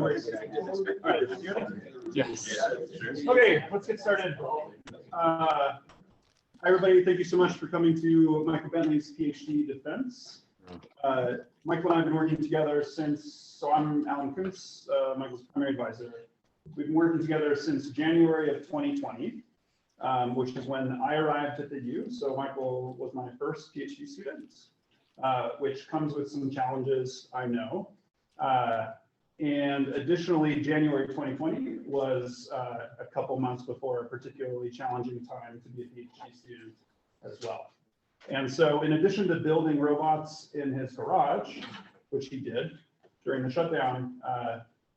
worries. All right. Yes. Okay, let's get started. Hi, everybody. Thank you so much for coming to Michael Bentley's PhD defense. Michael and I have been working together since, so I'm Alan Kuntz, Michael's primary advisor. We've been working together since January of 2020, which is when I arrived at the U. So Michael was my first PhD student, which comes with some challenges, I know. And additionally, January 2020 was a couple months before a particularly challenging time to be a PhD student as well. And so in addition to building robots in his garage, which he did during the shutdown,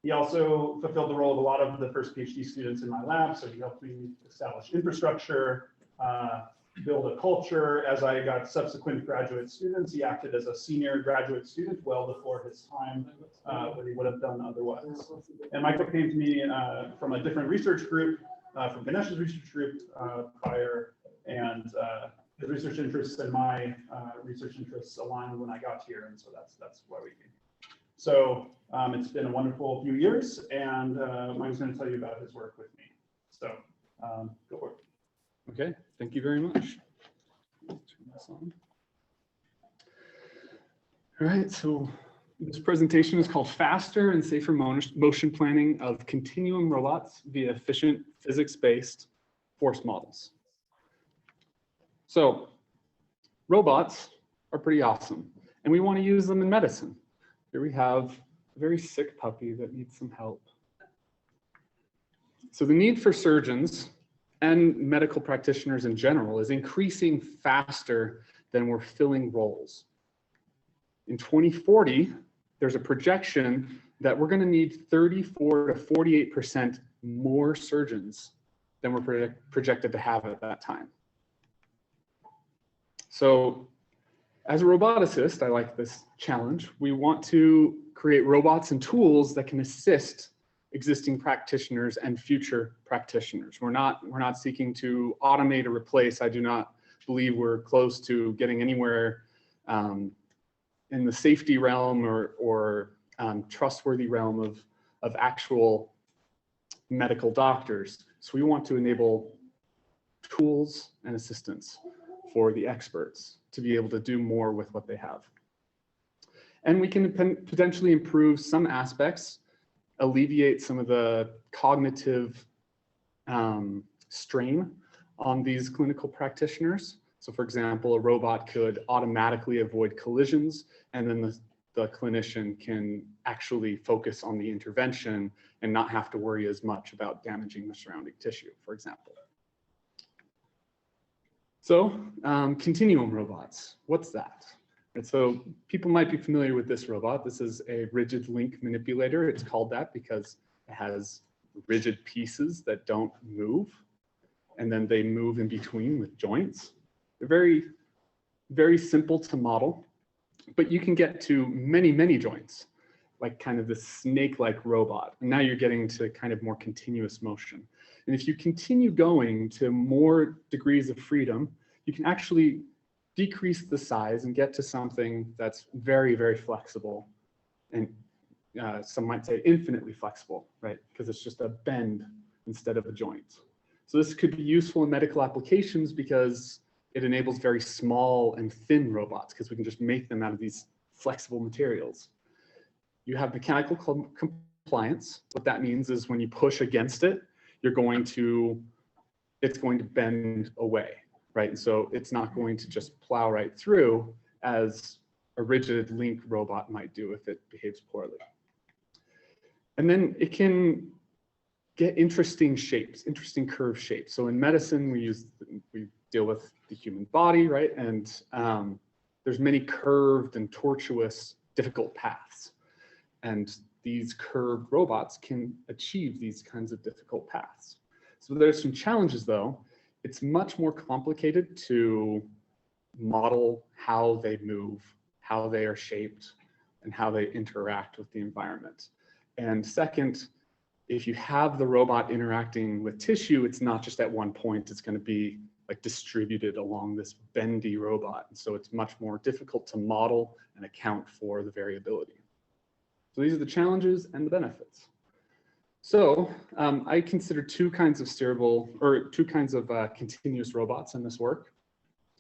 he also fulfilled the role of a lot of the first PhD students in my lab. So he helped me establish infrastructure, build a culture. As I got subsequent graduate students, he acted as a senior graduate student well before his time, what he would have done otherwise. And Michael came to me from a different research group, from Ganesh's research group prior, and his research interests and my research interests aligned when I got here, and so that's why we came. So it's been a wonderful few years, and Mike's going to tell you about his work with me. So go for it. Okay, thank you very much. Turn this on. All right, so this presentation is called Faster and Safer Motion Planning of Continuum Robots via Efficient Physics-Based Force Models. So robots are pretty awesome, and we want to use them in medicine. Here we have a very sick puppy that needs some help. So the need for surgeons and medical practitioners in general is increasing faster than we're filling roles. In 2040, there's a projection that we're going to need 34 to 48% more surgeons than we're projected to have at that time. So as a roboticist, I like this challenge. We want to create robots and tools that can assist existing practitioners and future practitioners. We're not seeking to automate or replace. I do not believe we're close to getting anywhere in the safety realm or trustworthy realm of actual medical doctors. So we want to enable tools and assistance for the experts to be able to do more with what they have. And we can potentially improve some aspects, alleviate some of the cognitive strain on these clinical practitioners. So for example, a robot could automatically avoid collisions, and then the clinician can actually focus on the intervention and not have to worry as much about damaging the surrounding tissue, for example. So continuum robots, what's that? And so people might be familiar with this robot. This is a rigid link manipulator. It's called that because it has rigid pieces that don't move, and then they move in between with joints. They're very, very simple to model, but you can get to many, many joints, like kind of this snake-like robot. And now you're getting to kind of more continuous motion. And if you continue going to more degrees of freedom, you can actually decrease the size and get to something that's very, very flexible. And some might say infinitely flexible, right? Because it's just a bend instead of a joint. So this could be useful in medical applications because it enables very small and thin robots because we can just make them out of these flexible materials. You have mechanical compliance. What that means is when you push against it, it's going to bend away, right? And so it's not going to just plow right through as a rigid link robot might do if it behaves poorly. And then it can get interesting shapes, interesting curved shapes. So in medicine, we deal with the human body, right? And there's many curved and tortuous, difficult paths. And these curved robots can achieve these kinds of difficult paths. So there's some challenges though. It's much more complicated to model how they move, how they are shaped, and how they interact with the environment. And second, if you have the robot interacting with tissue, it's not just at one point, it's going to be like distributed along this bendy robot. And so it's much more difficult to model and account for the variability. So these are the challenges and the benefits. So I consider two kinds of steerable, or two kinds of continuous robots in this work.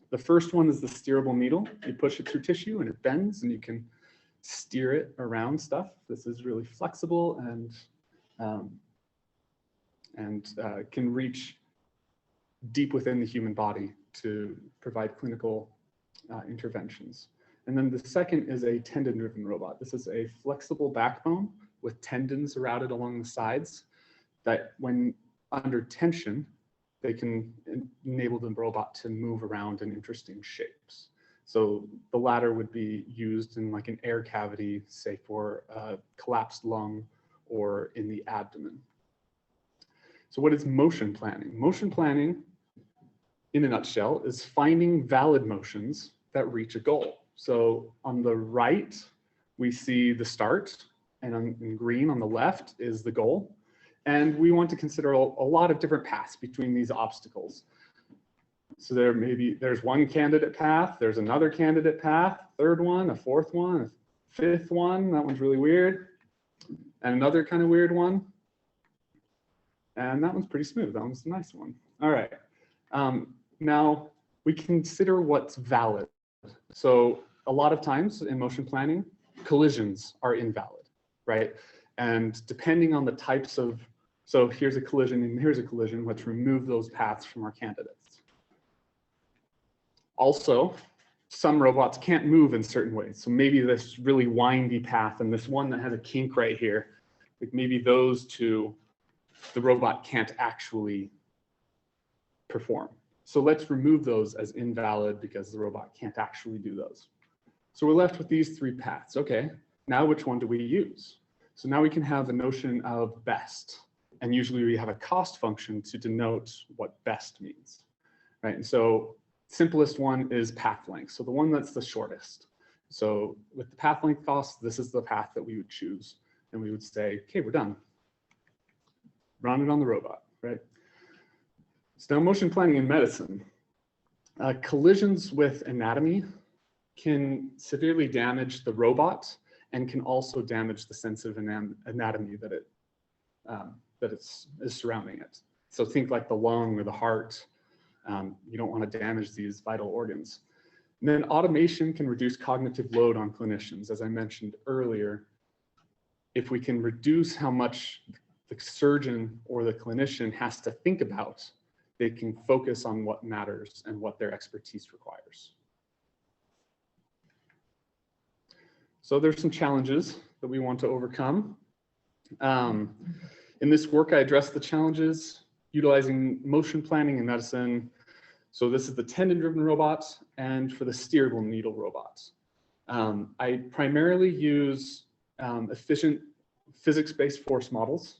The first one is the steerable needle. You push it through tissue and it bends and you can steer it around stuff. This is really flexible and can reach deep within the human body to provide clinical interventions. And then the second is a tendon-driven robot. This is a flexible backbone with tendons routed along the sides that when under tension, they can enable the robot to move around in interesting shapes. So the latter would be used in like an air cavity, say for a collapsed lung or in the abdomen. So what is motion planning? Motion planning, in a nutshell, is finding valid motions that reach a goal. So on the right, we see the start, and in green on the left is the goal. And we want to consider a lot of different paths between these obstacles. So there's one candidate path, there's another candidate path, third one, a fourth one, a fifth one, that one's really weird, and another kind of weird one. And that one's pretty smooth, that one's a nice one. All right, now we consider what's valid. So a lot of times in motion planning, collisions are invalid, right? And depending on the types of, so here's a collision and here's a collision, let's remove those paths from our candidates. Also, some robots can't move in certain ways. So maybe this really windy path and this one that has a kink right here, like maybe those two, the robot can't actually perform. So let's remove those as invalid because the robot can't actually do those. So we're left with these three paths. Okay, now which one do we use? So now we can have a notion of best. And usually we have a cost function to denote what best means, right? And so simplest one is path length. So the one that's the shortest. So with the path length cost, this is the path that we would choose. And we would say, okay, we're done. Run it on the robot, right? So now motion planning in medicine. Collisions with anatomy can severely damage the robot and can also damage the sense of anatomy that is surrounding it. So think like the lung or the heart. You don't want to damage these vital organs. And then automation can reduce cognitive load on clinicians. As I mentioned earlier, if we can reduce how much the surgeon or the clinician has to think about, they can focus on what matters and what their expertise requires. So there's some challenges that we want to overcome. In this work, I address the challenges utilizing motion planning in medicine. So this is the tendon-driven robot, and for the steerable needle robot. I primarily use efficient physics-based force models.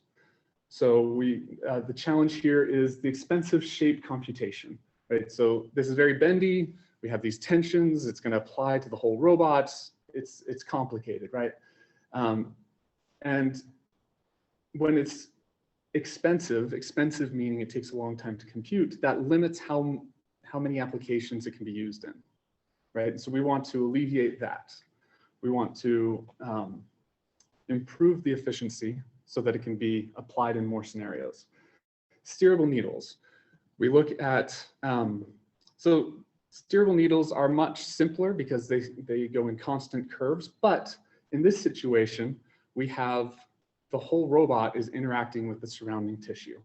So the challenge here is the expensive shape computation, right? So this is very bendy. We have these tensions. It's going to apply to the whole robot. It's complicated, right? And when it's expensive meaning it takes a long time to compute, that limits how many applications it can be used in, right? So we want to alleviate that. We want to improve the efficiency so that it can be applied in more scenarios. Steerable needles. We look at, so steerable needles are much simpler because they go in constant curves, but in this situation, we have the whole robot is interacting with the surrounding tissue.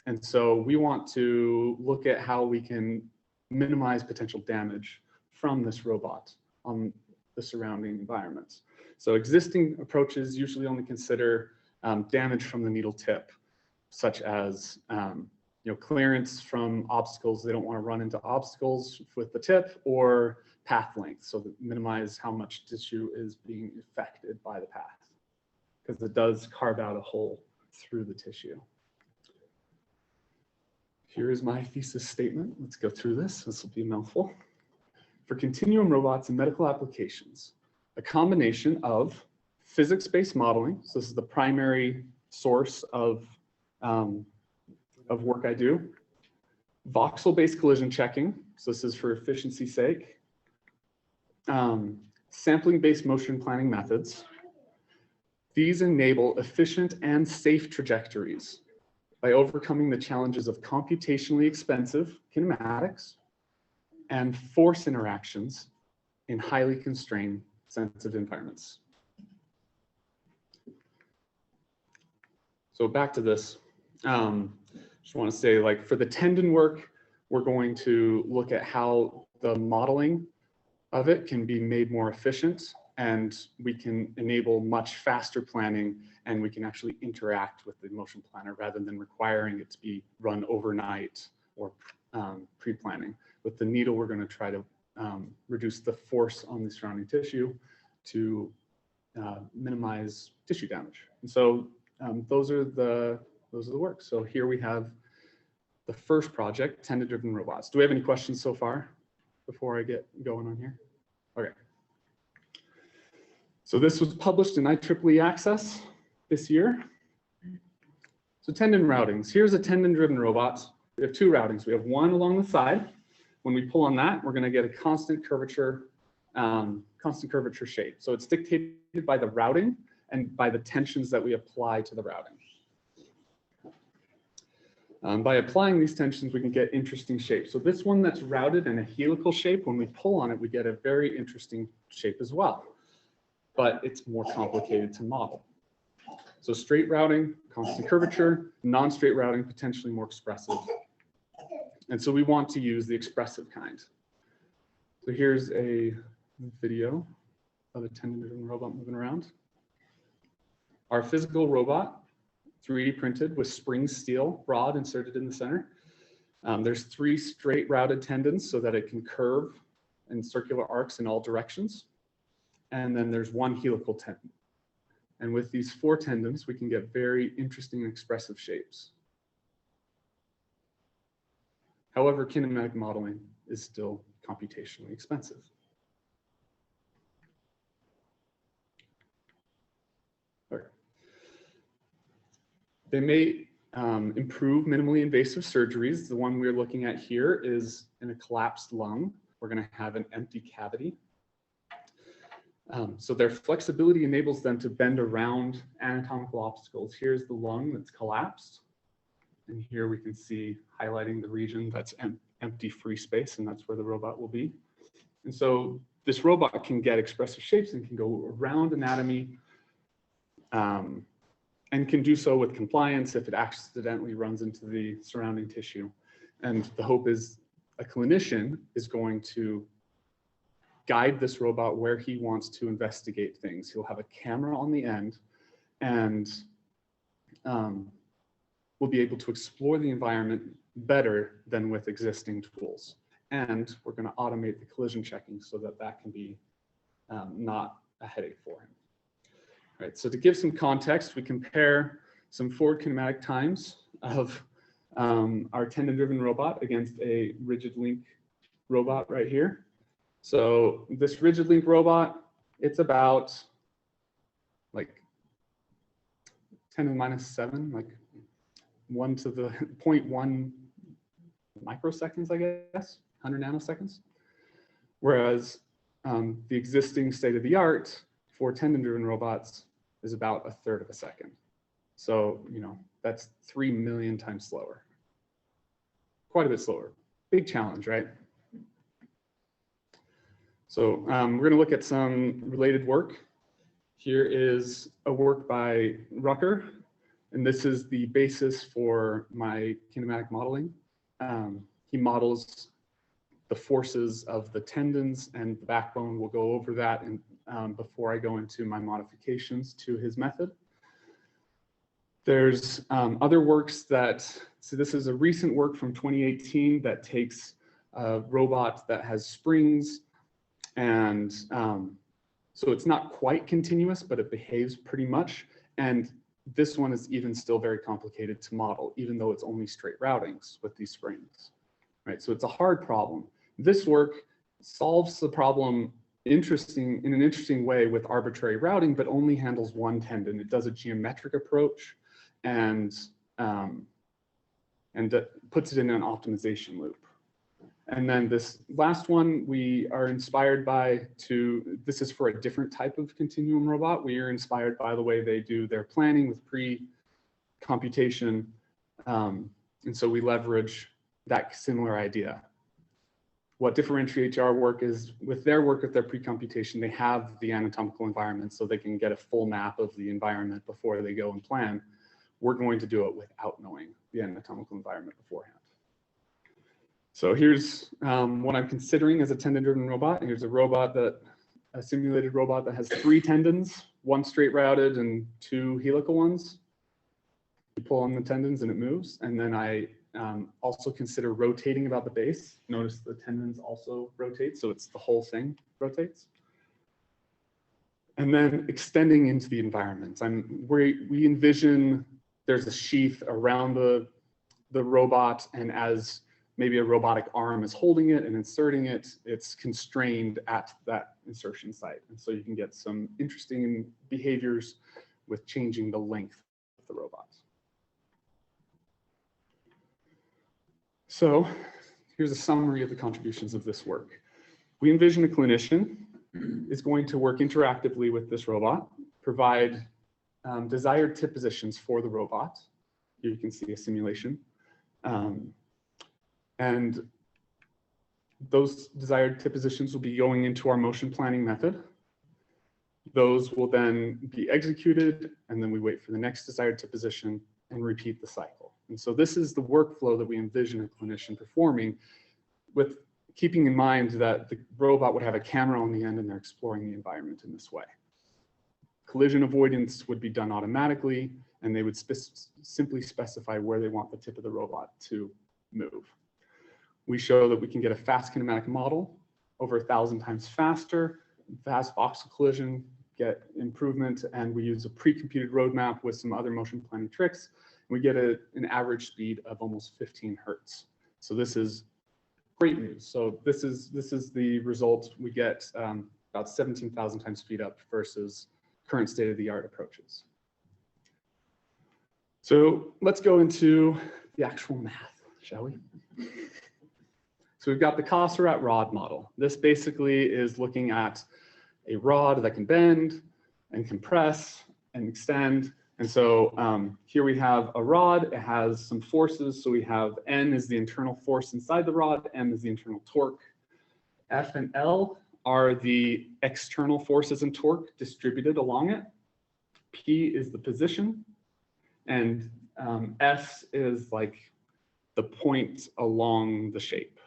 And so we want to look at how we can minimize potential damage from this robot on the surrounding environments. So existing approaches usually only consider damage from the needle tip, such as clearance from obstacles. They don't want to run into obstacles with the tip, or path length, so that minimize how much tissue is being affected by the path, because it does carve out a hole through the tissue. Here is my thesis statement. Let's go through this. This will be a mouthful. For continuum robots in medical applications, a combination of physics-based modeling, so this is the primary source of work I do, voxel-based collision checking, so this is for efficiency's sake, sampling-based motion planning methods, These enable efficient and safe trajectories by overcoming the challenges of computationally expensive kinematics and force interactions in highly constrained sensitive environments. So back to this, just want to say, like, for the tendon work, we're going to look at how the modeling of it can be made more efficient, and we can enable much faster planning, and we can actually interact with the motion planner rather than requiring it to be run overnight or pre-planning. With the needle, we're going to try to reduce the force on the surrounding tissue to minimize tissue damage. And so those are the work. So here we have the first project, tendon-driven robots. Do we have any questions so far before I get going on here? Okay. So this was published in IEEE Access this year. So tendon routings. Here's a tendon-driven robot. We have two routings. We have one along the side. When we pull on that, we're going to get a constant curvature shape. So it's dictated by the routing and by the tensions that we apply to the routing. By applying these tensions, we can get interesting shapes. So this one that's routed in a helical shape, when we pull on it, we get a very interesting shape as well. But it's more complicated to model. So straight routing, constant curvature, non-straight routing, potentially more expressive. And so we want to use the expressive kind. So here's a video of a tendon-driven robot moving around. Our physical robot, 3D printed with spring steel rod inserted in the center. There's 3 straight routed tendons so that it can curve in circular arcs in all directions. And then there's 1 helical tendon. And with these 4 tendons, we can get very interesting and expressive shapes. However, kinematic modeling is still computationally expensive. Okay. They may improve minimally invasive surgeries. The one we're looking at here is in a collapsed lung. We're going to have an empty cavity. So their flexibility enables them to bend around anatomical obstacles. Here's the lung that's collapsed. And here we can see highlighting the region that's empty free space, and that's where the robot will be. And so this robot can get expressive shapes and can go around anatomy and can do so with compliance if it accidentally runs into the surrounding tissue. And the hope is a clinician is going to guide this robot where he wants to investigate things. He'll have a camera on the end, and we'll be able to explore the environment better than with existing tools. And we're going to automate the collision checking so that that can be not a headache for him. All right, so to give some context, we compare some forward kinematic times of our tendon-driven robot against a rigid link robot right here. So this rigid link robot, it's about like 10 to the minus 7, like 1 to the 0.1 microseconds, I guess, 100 nanoseconds. Whereas the existing state-of-the-art for tendon-driven robots is about 1/3 of a second. So, you know, that's 3 million times slower. Quite a bit slower. Big challenge, right? So we're going to look at some related work. Here is a work by Rucker, and this is the basis for my kinematic modeling. He models the forces of the tendons and the backbone. We'll go over that before I go into my modifications to his method. There's other works that, so this is a recent work from 2018 that takes a robot that has springs, and so it's not quite continuous, but it behaves pretty much. And this one is even still very complicated to model, even though it's only straight routings with these springs, right? So it's a hard problem. This work solves the problem in an interesting way with arbitrary routing, but only handles 1 tendon. It does a geometric approach and puts it in an optimization loop. And then this last one, we are inspired by this is for a different type of continuum robot. We are inspired by the way they do their planning with pre-computation. And so we leverage that similar idea. What differentiates our work is with their work with their pre-computation, they have the anatomical environment so they can get a full map of the environment before they go and plan. We're going to do it without knowing the anatomical environment beforehand. So here's what I'm considering as a tendon-driven robot. Here's a simulated robot that has 3 tendons, 1 straight routed and 2 helical ones. You pull on the tendons and it moves. And then I also consider rotating about the base. Notice the tendons also rotate, so it's the whole thing rotates. And then extending into the environment. We envision there's a sheath around the robot, and as maybe a robotic arm is holding it and inserting it, it's constrained at that insertion site. And so you can get some interesting behaviors with changing the length of the robot. So here's a summary of the contributions of this work. We envision a clinician is going to work interactively with this robot, provide desired tip positions for the robot. Here you can see a simulation. And those desired tip positions will be going into our motion planning method. Those will then be executed, and then we wait for the next desired tip position and repeat the cycle. And so this is the workflow that we envision a clinician performing, with keeping in mind that the robot would have a camera on the end and they're exploring the environment in this way. Collision avoidance would be done automatically, and they would simply specify where they want the tip of the robot to move. We show that we can get a fast kinematic model over 1,000 times faster, fast voxel collision, get improvement, and we use a pre-computed roadmap with some other motion planning tricks. We get an average speed of almost 15 hertz. So this is great news. So this is the result. We get about 17,000 times speed up versus current state-of-the-art approaches. So let's go into the actual math, shall we? So we've got the Kosarat rod model. This basically is looking at a rod that can bend and compress and extend. And so here we have a rod. It has some forces. So we have N is the internal force inside the rod, M is the internal torque. F and L are the external forces and torque distributed along it. P is the position, and S is like the point along the shape,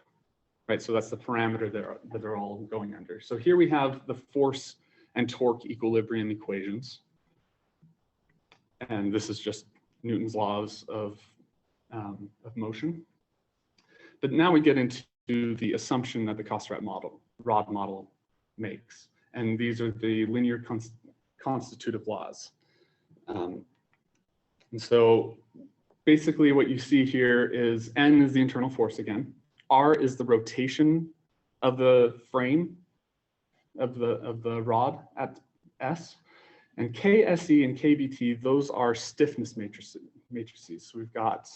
right? So that's the parameter that they're all going under. So here we have the force and torque equilibrium equations. And this is just Newton's laws of motion. But now we get into the assumption that the Kosarat rod model makes. And these are the linear constitutive laws. And so basically what you see here is N is the internal force again. R is the rotation of the frame of the rod at S. And KSE and KBT, those are stiffness matrices. So we've got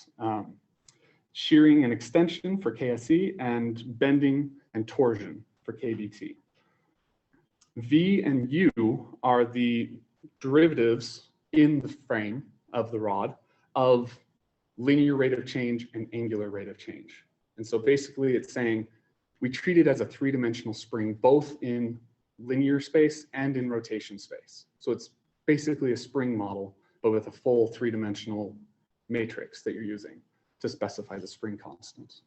shearing and extension for KSE and bending and torsion for KBT. V and U are the derivatives in the frame of the rod of linear rate of change and angular rate of change. And so basically it's saying we treat it as a 3-dimensional spring, both in linear space and in rotation space. So it's basically a spring model, but with a full 3-dimensional matrix that you're using to specify the spring constant.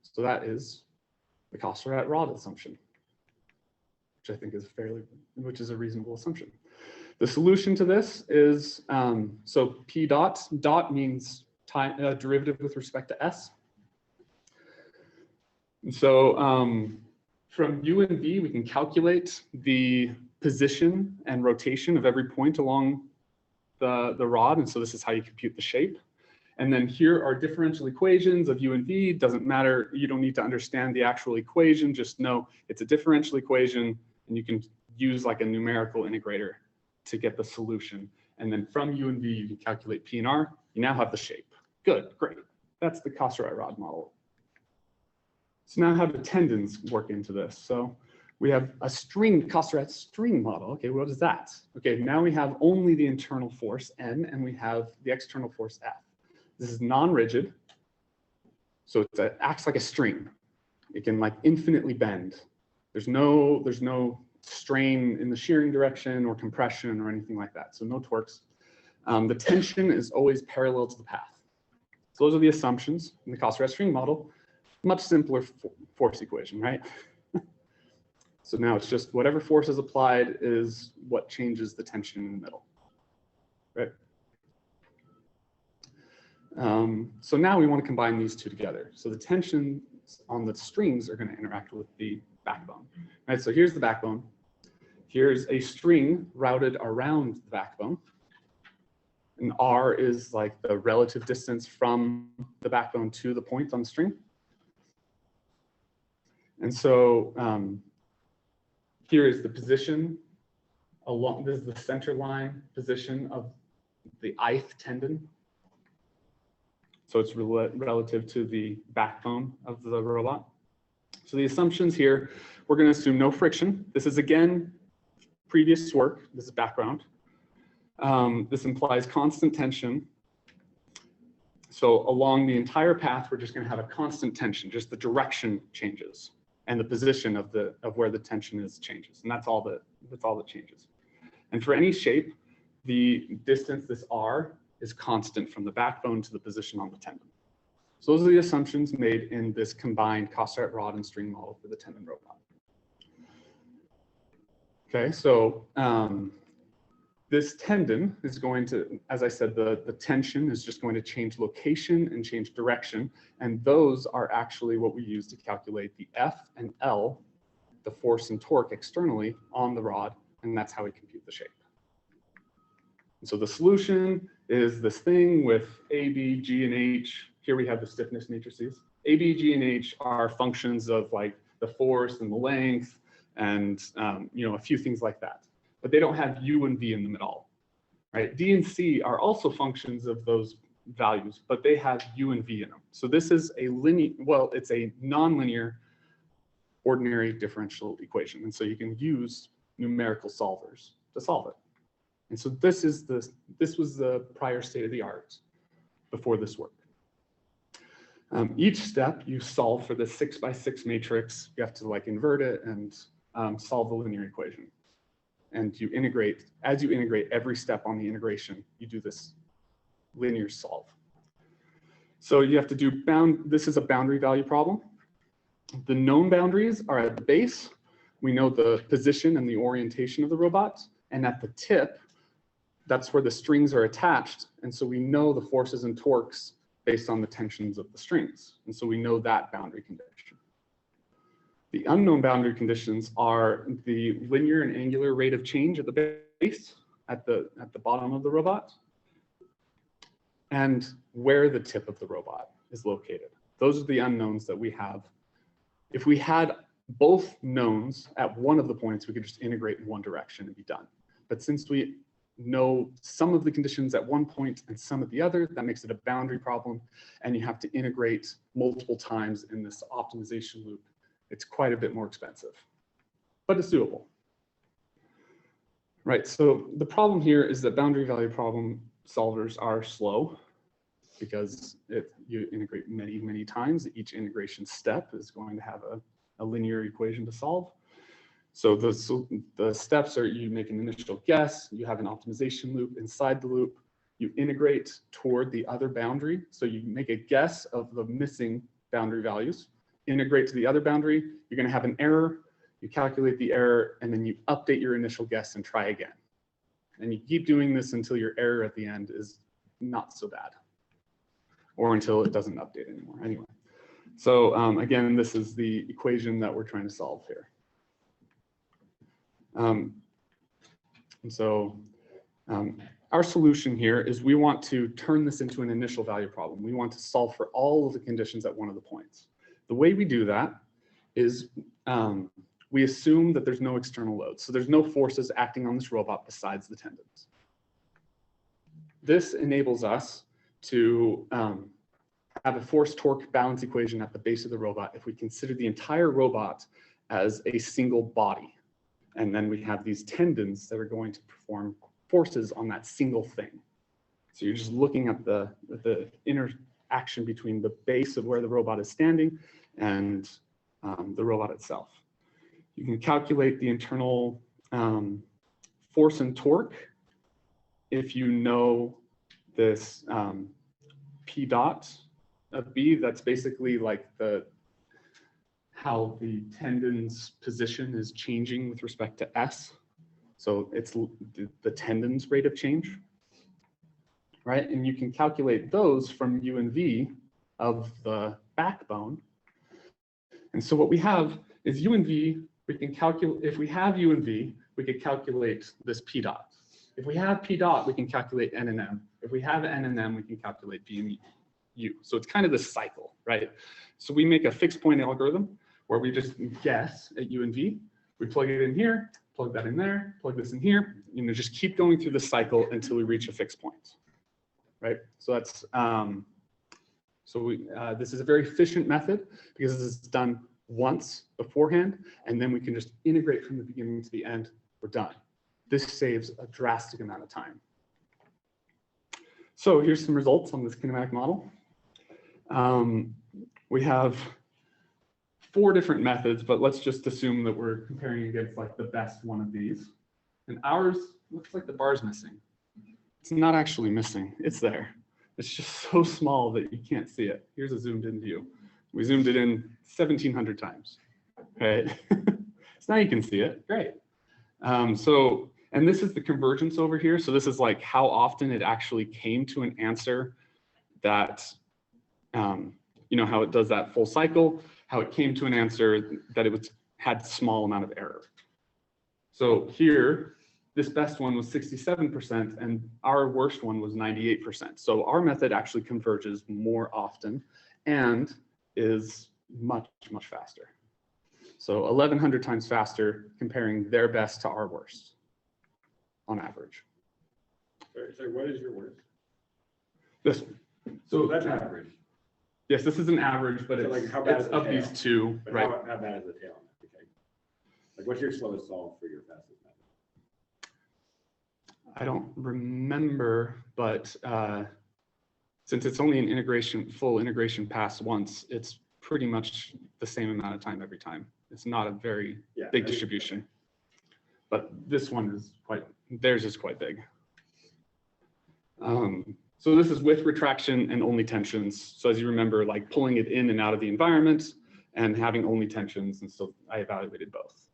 So that is the Kosarat rod assumption, which I think is a reasonable assumption. The solution to this is, so P dot means time, derivative with respect to S. And so from U and V, we can calculate the position and rotation of every point along the rod. And so this is how you compute the shape. And then here are differential equations of U and V. Doesn't matter, you don't need to understand the actual equation, just know it's a differential equation and you can use like a numerical integrator to get the solution. And then from U and V, you can calculate P and R. You now have the shape. Good, great. That's the Kosarat rod model. So now how do tendons work into this? So we have a string, Kosterets string model. Okay, what is that? Okay, now we have only the internal force N and we have the external force F. This is non-rigid, so it acts like a string. It can like infinitely bend. There's no strain in the shearing direction or compression or anything like that, so no torques. The tension is always parallel to the path. So those are the assumptions in the Kosterets string model. Much simpler force equation, right? So now it's just whatever force is applied is what changes the tension in the middle, right? So now we want to combine these two together. So the tensions on the strings are going to interact with the backbone, right? So here's the backbone. Here's a string routed around the backbone. And R is like the relative distance from the backbone to the point on the string. And so here is the position along, this is the center line position of the ith tendon. So it's relative to the backbone of the robot. So the assumptions here, we're going to assume no friction. This is again, previous work, this is background. This implies constant tension. So along the entire path, we're just going to have a constant tension, just the direction changes. And the position of where the tension is changes, and that's all that changes. And for any shape, the distance, this r, is constant from the backbone to the position on the tendon. So those are the assumptions made in this combined Kosterets rod and string model for the tendon robot. Okay, so this tendon is going to, as I said, the tension is just going to change location and change direction. And those are actually what we use to calculate the F and L, the force and torque externally on the rod. And that's how we compute the shape. And so the solution is this thing with A, B, G, and H. Here we have the stiffness matrices. A, B, G, and H are functions of like the force and the length and a few things like that. But they don't have U and V in them at all, right? D and C are also functions of those values, but they have U and V in them. So this is a linear, well, it's a nonlinear ordinary differential equation. And so you can use numerical solvers to solve it. And so this was the prior state of the art before this work. Each step you solve for the 6x6 matrix, you have to like invert it and solve the linear equation. And you integrate, as you integrate every step on the integration, you do this linear solve. So you have to do this is a boundary value problem. The known boundaries are at the base. We know the position and the orientation of the robot. And at the tip, that's where the strings are attached. And so we know the forces and torques based on the tensions of the strings. And so we know that boundary condition. The unknown boundary conditions are the linear and angular rate of change at the base, at the bottom of the robot, and where the tip of the robot is located. Those are the unknowns that we have. If we had both knowns at one of the points, we could just integrate in one direction and be done. But since we know some of the conditions at one point and some at the other, that makes it a boundary problem, and you have to integrate multiple times in this optimization loop. It's quite a bit more expensive, but it's doable. Right, so the problem here is that boundary value problem solvers are slow because you integrate many, many times. Each integration step is going to have a linear equation to solve. So the steps are you make an initial guess, you have an optimization loop inside the loop, you integrate toward the other boundary. So you make a guess of the missing boundary values, integrate to the other boundary, you're going to have an error, you calculate the error, and then you update your initial guess and try again. And you keep doing this until your error at the end is not so bad, or until it doesn't update anymore. Anyway, so again, this is the equation that we're trying to solve here. And so our solution here is we want to turn this into an initial value problem. We want to solve for all of the conditions at one of the points. The way we do that is we assume that there's no external load. So there's no forces acting on this robot besides the tendons. This enables us to have a force-torque balance equation at the base of the robot if we consider the entire robot as a single body. And then we have these tendons that are going to perform forces on that single thing. So you're just looking at the interaction between the base of where the robot is standing and the robot itself. You can calculate the internal force and torque if you know this P dot of B. That's basically like how the tendon's position is changing with respect to S. So it's the tendon's rate of change, right? And you can calculate those from U and V of the backbone. And so what we have is U and V. We can calculate, if we have U and V, we could calculate this P dot. If we have P dot, we can calculate N and M. If we have N and M, we can calculate B and U. So it's kind of this cycle, right? So we make a fixed point algorithm where we just guess at U and V. We plug it in here, plug that in there, plug this in here, just keep going through the cycle until we reach a fixed point, right? So that's, this is a very efficient method because this is done once beforehand, and then we can just integrate from the beginning to the end. We're done. This saves a drastic amount of time. So here's some results on this kinematic model. We have 4 different methods, but let's just assume that we're comparing against like the best one of these. And ours looks like the bar's missing. It's not actually missing, it's there. It's just so small that you can't see it. Here's a zoomed in view. We zoomed it in 1,700 times, right? So now you can see it, great. And this is the convergence over here. So this is like how often it actually came to an answer that, how it does that full cycle, how it came to an answer that it had small amount of error. So here, this best one was 67% and our worst one was 98%. So our method actually converges more often and is much, much faster. So 1,100 times faster comparing their best to our worst on average. So what is your worst? This. So that's average. Yes, this is an average, but it's, like how bad it's is the of tail? these two, But right? how bad is the tail? Okay. Like what's your slowest solve for your fastest method? I don't remember, but since it's only an full integration pass once, it's pretty much the same amount of time every time. It's not a very big distribution. But this one is theirs is quite big. So this is with retraction and only tensions. So as you remember, like pulling it in and out of the environment and having only tensions, and so I evaluated both.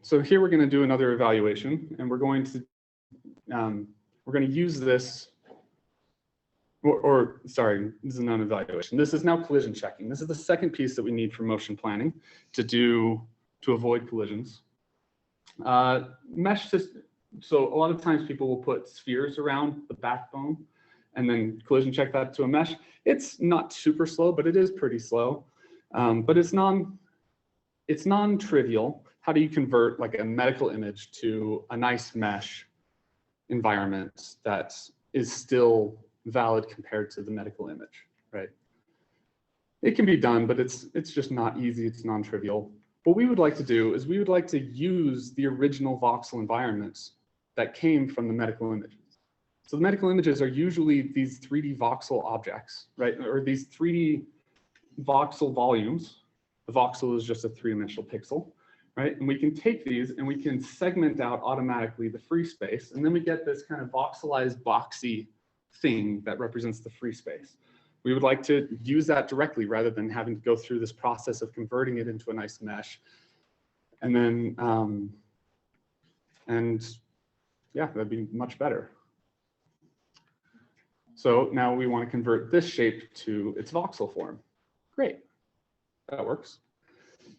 So here we're going to do another evaluation, and we're going to use this, sorry, this is not an evaluation. This is now collision checking. This is the second piece that we need for motion planning to avoid collisions. Mesh system. So a lot of times people will put spheres around the backbone and then collision check that to a mesh. It's not super slow, but it is pretty slow. But it's non-trivial. How do you convert like a medical image to a nice mesh environment that is still valid compared to the medical image, right? It can be done, but it's just not easy. It's non-trivial. What we would like to do is we would like to use the original voxel environments that came from the medical images. So the medical images are usually these 3D voxel objects, right? Or these 3D voxel volumes. The voxel is just a 3-dimensional pixel, right? And we can take these and we can segment out automatically the free space. And then we get this kind of voxelized boxy thing that represents the free space. We would like to use that directly rather than having to go through this process of converting it into a nice mesh. And then, yeah, that'd be much better. So now we want to convert this shape to its voxel form. Great, that works.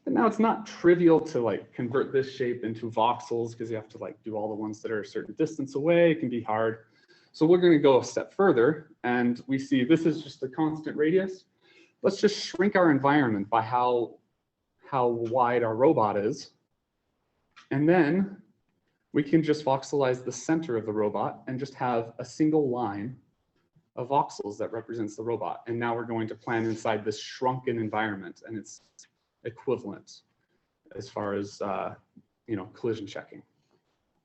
And now it's not trivial to like convert this shape into voxels because you have to like do all the ones that are a certain distance away. It can be hard. So we're going to go a step further and we see this is just a constant radius. Let's just shrink our environment by how wide our robot is. And then we can just voxelize the center of the robot and just have a single line of voxels that represents the robot. And now we're going to plan inside this shrunken environment, and it's equivalent as far as collision checking.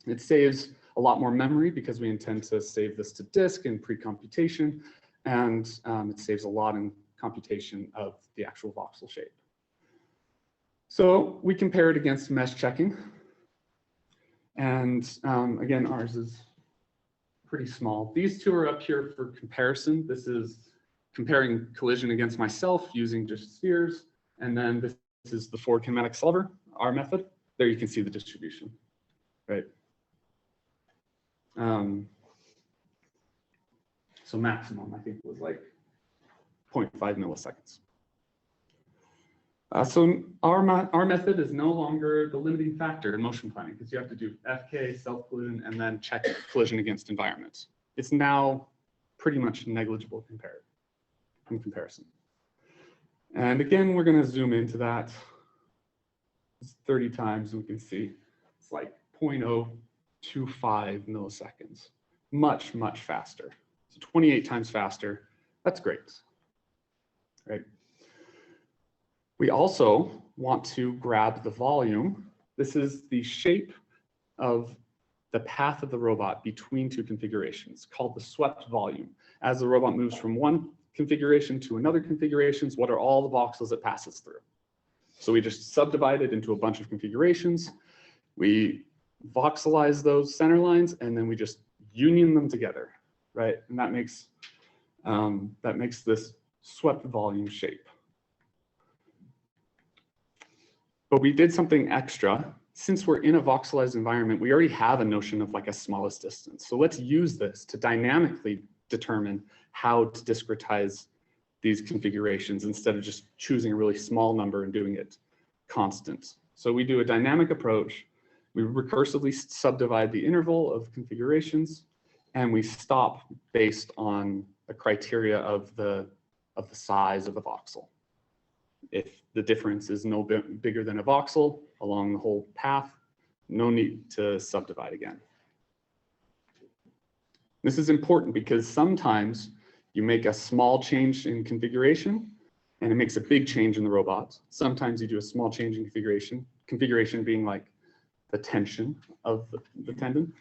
It saves a lot more memory because we intend to save this to disk and pre-computation, and it saves a lot in computation of the actual voxel shape. So we compare it against mesh checking. And again, ours is pretty small. These two are up here for comparison. This is comparing collision against myself using just spheres. And then this is the Ford kinematic solver, our method. There you can see the distribution, right? So maximum, I think, was like 0.5 milliseconds. So our method is no longer the limiting factor in motion planning because you have to do FK, self-collision, and then check collision against environments. It's now pretty much negligible in comparison. And again, we're going to zoom into that. It's 30 times, and we can see it's like 0.025 milliseconds. Much, much faster. So 28 times faster. That's great, right? We also want to grab the volume. This is the shape of the path of the robot between two configurations, called the swept volume. As the robot moves from one configuration to another configurations, what are all the voxels it passes through? So we just subdivide it into a bunch of configurations. We voxelize those center lines, and then we just union them together, right? And that makes this swept volume shape. But we did something extra. Since we're in a voxelized environment, we already have a notion of like a smallest distance. So let's use this to dynamically determine how to discretize these configurations instead of just choosing a really small number and doing it constant. So we do a dynamic approach. We recursively subdivide the interval of configurations, and we stop based on the criteria of the size of the voxel. If the difference is no bigger than a voxel along the whole path, no need to subdivide again. This is important because sometimes you make a small change in configuration and it makes a big change in the robot. Sometimes you do a small change in configuration being like the tension of the tendon,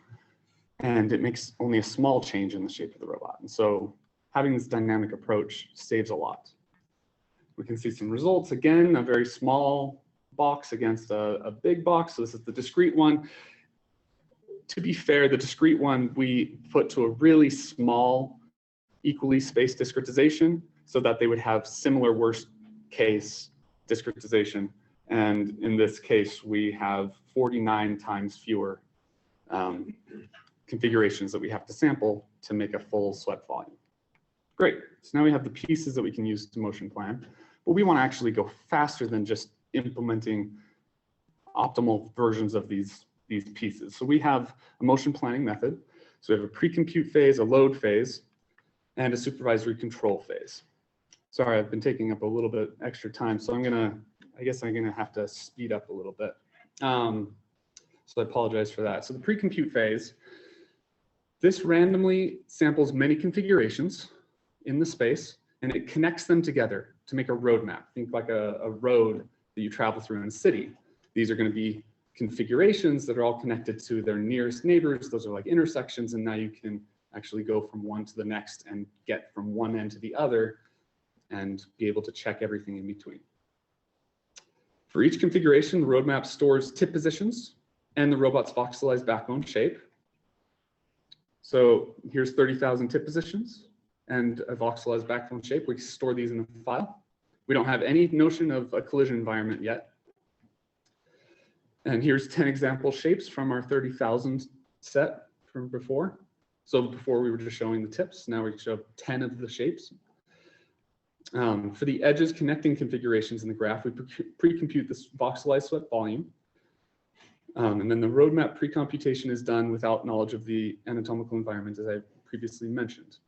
and it makes only a small change in the shape of the robot. And so having this dynamic approach saves a lot. We can see some results. Again, a very small box against a big box. So this is the discrete one. To be fair, the discrete one we put to a really small, equally spaced discretization so that they would have similar worst case discretization. And in this case, we have 49 times fewer configurations that we have to sample to make a full swept volume. Great. So now we have the pieces that we can use to motion plan, but we want to actually go faster than just implementing optimal versions of these pieces. So we have a motion planning method. So we have a pre-compute phase, a load phase, and a supervisory control phase. Sorry, I've been taking up a little bit extra time, so I guess I'm gonna have to speed up a little bit. So I apologize for that. So the pre-compute phase, this randomly samples many configurations in the space, and it connects them together to make a roadmap. Think like a road that you travel through in a city. These are going to be configurations that are all connected to their nearest neighbors. Those are like intersections, and now you can actually go from one to the next and get from one end to the other and be able to check everything in between. For each configuration, the roadmap stores tip positions and the robot's voxelized backbone shape. So here's 30,000 tip positions and a voxelized backbone shape. We store these in a file. We don't have any notion of a collision environment yet. And here's 10 example shapes from our 30,000 set from before. So before we were just showing the tips, now we show 10 of the shapes. For the edges connecting configurations in the graph, we pre-compute this voxelized swept volume. And then the roadmap pre-computation is done without knowledge of the anatomical environment, as I previously mentioned.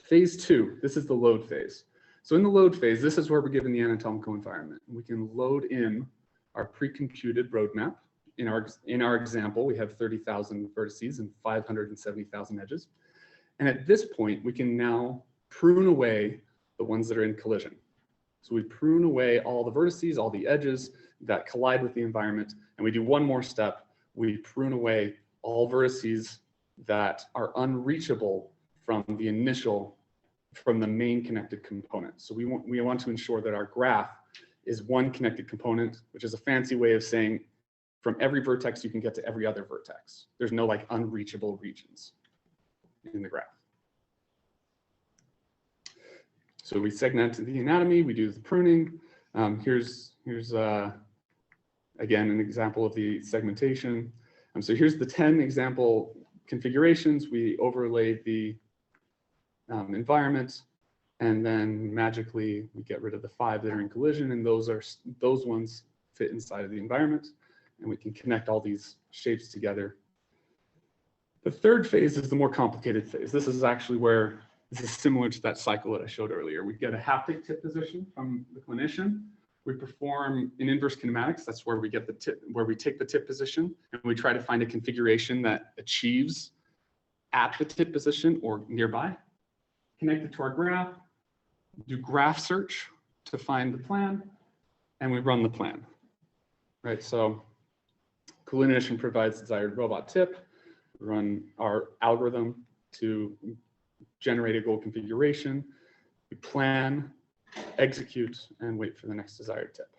Phase 2, this is the load phase. So in the load phase, this is where we're given the anatomical environment. We can load in our pre-computed roadmap. In our example, we have 30,000 vertices and 570,000 edges. And at this point, we can now prune away the ones that are in collision. So we prune away all the vertices, all the edges that collide with the environment. And we do one more step. We prune away all vertices that are unreachable from the main connected component. So we want to ensure that our graph is one connected component, which is a fancy way of saying from every vertex, you can get to every other vertex. There's no like unreachable regions in the graph. So we segment the anatomy, we do the pruning. Here's again, an example of the segmentation. So here's the 10 example configurations. We overlay the environment, and then magically we get rid of the 5 that are in collision, and those ones fit inside of the environment, and we can connect all these shapes together. The third phase is the more complicated phase. This is actually where this is similar to that cycle that I showed earlier. We get a haptic tip position from the clinician. We perform an inverse kinematics. That's where we get the tip, where we take the tip position and we try to find a configuration that achieves at the tip position or nearby. Connect it to our graph, do graph search to find the plan, and we run the plan. Right, so clinician provides desired robot tip, we run our algorithm to generate a goal configuration, we plan, execute, and wait for the next desired tip.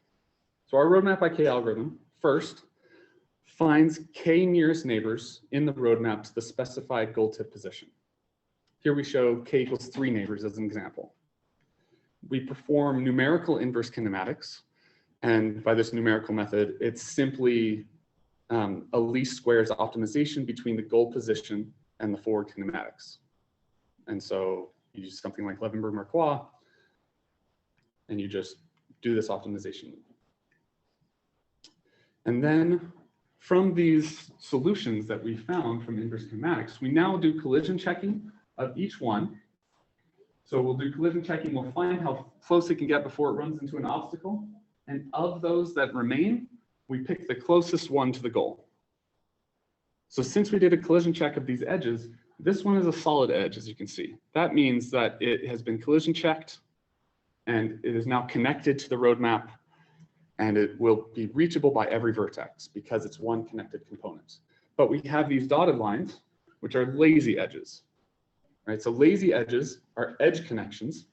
So our roadmap by K algorithm first finds K nearest neighbors in the roadmap to the specified goal tip position. Here we show K equals 3 neighbors as an example. We perform numerical inverse kinematics, and by this numerical method, it's simply a least squares optimization between the goal position and the forward kinematics. And so you use something like Levenberg-Marquardt, and you just do this optimization. And then from these solutions that we found from inverse kinematics, we now do collision checking of each one. So we'll do collision checking, we'll find how close it can get before it runs into an obstacle. And of those that remain, we pick the closest one to the goal. So since we did a collision check of these edges, this one is a solid edge, as you can see. That means that it has been collision checked and it is now connected to the roadmap, and it will be reachable by every vertex because it's one connected component. But we have these dotted lines, which are lazy edges. Right, so lazy edges are edge connections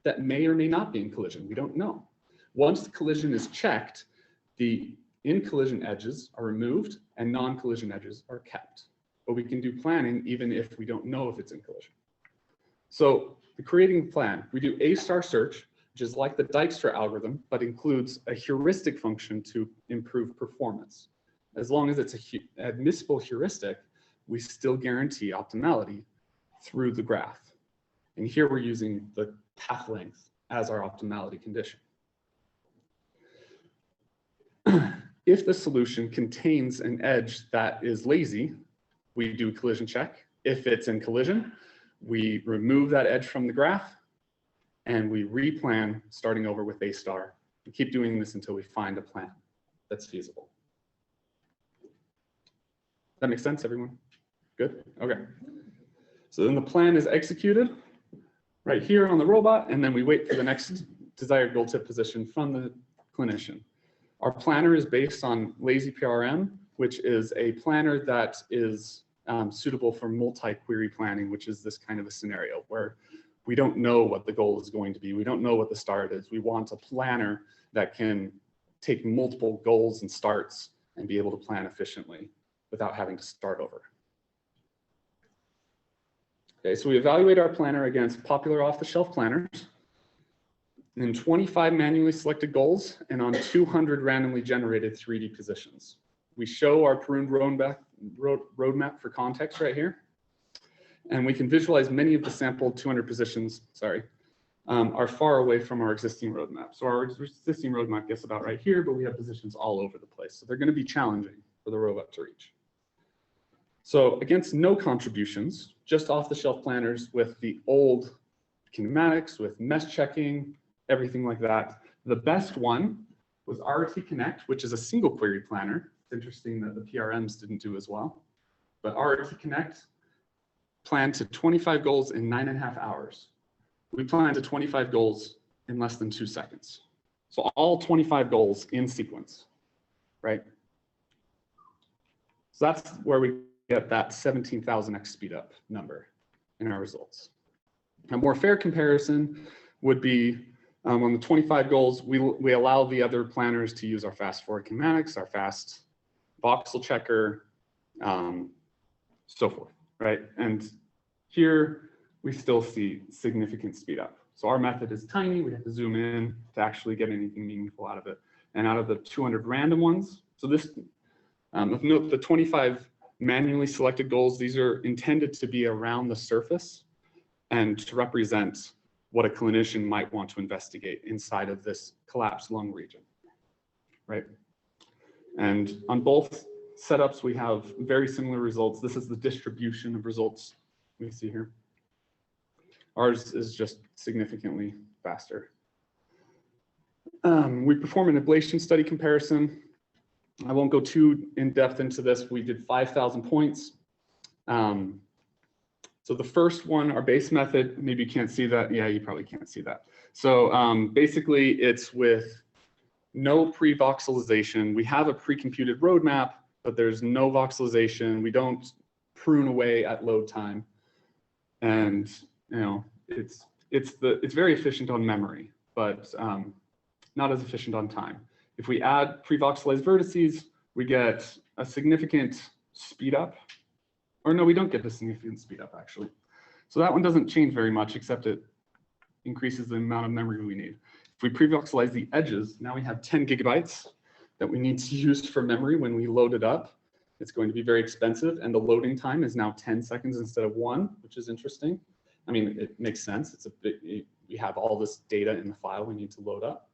that may or may not be in collision. We don't know. Once the collision is checked, the in-collision edges are removed and non-collision edges are kept. But we can do planning even if we don't know if it's in collision. So the creating plan, we do A star search, which is like the Dijkstra algorithm, but includes a heuristic function to improve performance. As long as it's an admissible heuristic, we still guarantee optimality through the graph. And here we're using the path length as our optimality condition. If the solution contains an edge that is lazy, we do collision check. If it's in collision, we remove that edge from the graph and we replan starting over with A star. We keep doing this until we find a plan that's feasible. That makes sense, everyone? Good? Okay. So then the plan is executed right here on the robot, and then we wait for the next desired goal tip position from the clinician. Our planner is based on lazy PRM, which is a planner that is suitable for multi-query planning, which is this kind of a scenario where we don't know what the goal is going to be. We don't know what the start is. We want a planner that can take multiple goals and starts and be able to plan efficiently without having to start over. Okay, so we evaluate our planner against popular off-the-shelf planners in 25 manually selected goals and on 200 randomly generated 3D positions. We show our pruned roadmap for context right here. And we can visualize many of the sampled 200 positions, are far away from our existing roadmap. So our existing roadmap gets about right here, but we have positions all over the place. So they're going to be challenging for the robot to reach. So against no contributions, just off-the-shelf planners with the old kinematics, with mesh checking, everything like that. The best one was RT Connect, which is a single query planner. It's interesting that the PRMs didn't do as well. But RT Connect planned to 25 goals in 9.5 hours. We planned to 25 goals in less than 2 seconds. So all 25 goals in sequence, right? So that's where we get that 17,000x speed up number in our results. A more fair comparison would be on the 25 goals, we allow the other planners to use our fast forward kinematics, our fast voxel checker, so forth, right? And here we still see significant speed up. So our method is tiny. We have to zoom in to actually get anything meaningful out of it. And out of the 200 random ones, so this, of note, the 25 manually selected goals, these are intended to be around the surface and to represent what a clinician might want to investigate inside of this collapsed lung region, right? And on both setups, we have very similar results. This is the distribution of results we see here. Ours is just significantly faster. We perform an ablation study comparison. I won't go too in depth into this. We did 5,000 points. So the first one, our base method, maybe you can't see that. Yeah, you probably can't see that. So basically it's with no pre-voxelization. We have a pre-computed roadmap, but there's no voxelization. We don't prune away at load time. And you know, it's very efficient on memory, but not as efficient on time. If we add pre-voxelized vertices, we get a significant speed up. Or no, we don't get a significant speed up actually. So that one doesn't change very much, except it increases the amount of memory we need. If we pre-voxelize the edges, now we have 10 gigabytes that we need to use for memory when we load it up. It's going to be very expensive, and the loading time is now 10 seconds instead of 1, which is interesting. I mean, it makes sense. It's a bit, we have all this data in the file we need to load up.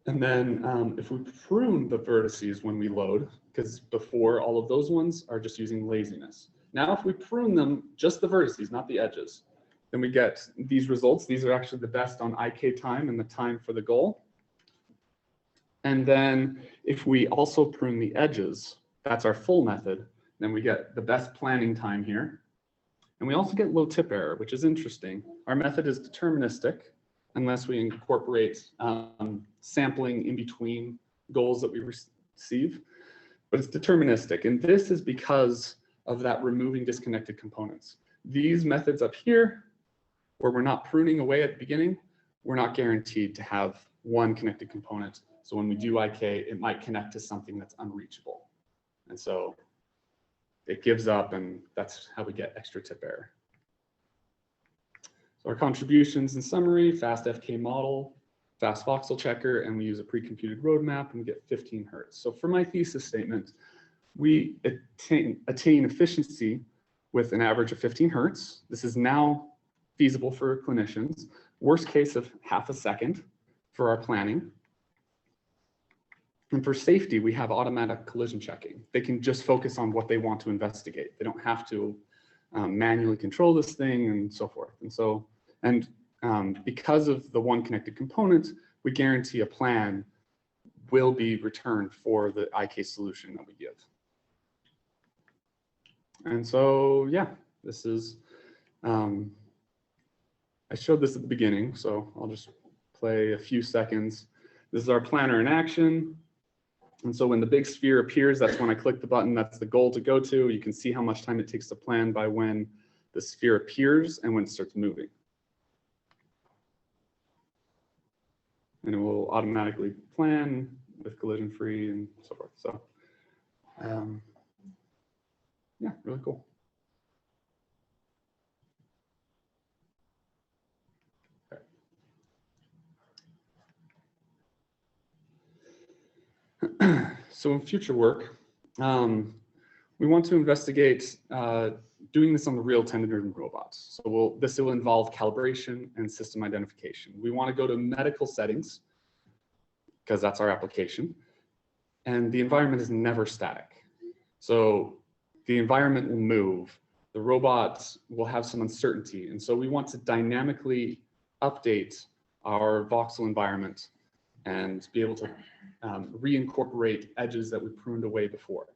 And then if we prune the vertices when we load, because before all of those ones are just using laziness. Now, if we prune them, just the vertices, not the edges, then we get these results. These are actually the best on IK time and the time for the goal. And then if we also prune the edges, that's our full method, then we get the best planning time here. And we also get low tip error, which is interesting. Our method is deterministic unless we incorporate sampling in between goals that we receive, but it's deterministic. And this is because of that removing disconnected components. These methods up here, where we're not pruning away at the beginning, we're not guaranteed to have one connected component. So when we do IK, it might connect to something that's unreachable. And so it gives up, and that's how we get extra tip error. So our contributions in summary: fast FK model, fast voxel checker, and we use a pre-computed roadmap, and we get 15 hertz. So for my thesis statement, we attain efficiency with an average of 15 hertz. This is now feasible for clinicians. Worst case of half a second for our planning. And for safety, we have automatic collision checking. They can just focus on what they want to investigate. They don't have to manually control this thing and so forth. And so, because of the one connected component, we guarantee a plan will be returned for the IK solution that we give. And so, yeah, this is, I showed this at the beginning, so I'll just play a few seconds. This is our planner in action. And so when the big sphere appears, that's when I click the button. That's the goal to go to. You can see how much time it takes to plan by when the sphere appears and when it starts moving. And it will automatically plan with collision free and so forth. So yeah, really cool. So in future work, we want to investigate doing this on the real tendon-driven robots. So this will involve calibration and system identification. We want to go to medical settings because that's our application. And the environment is never static. So the environment will move. The robots will have some uncertainty. And so we want to dynamically update our voxel environment and be able to reincorporate edges that we pruned away before.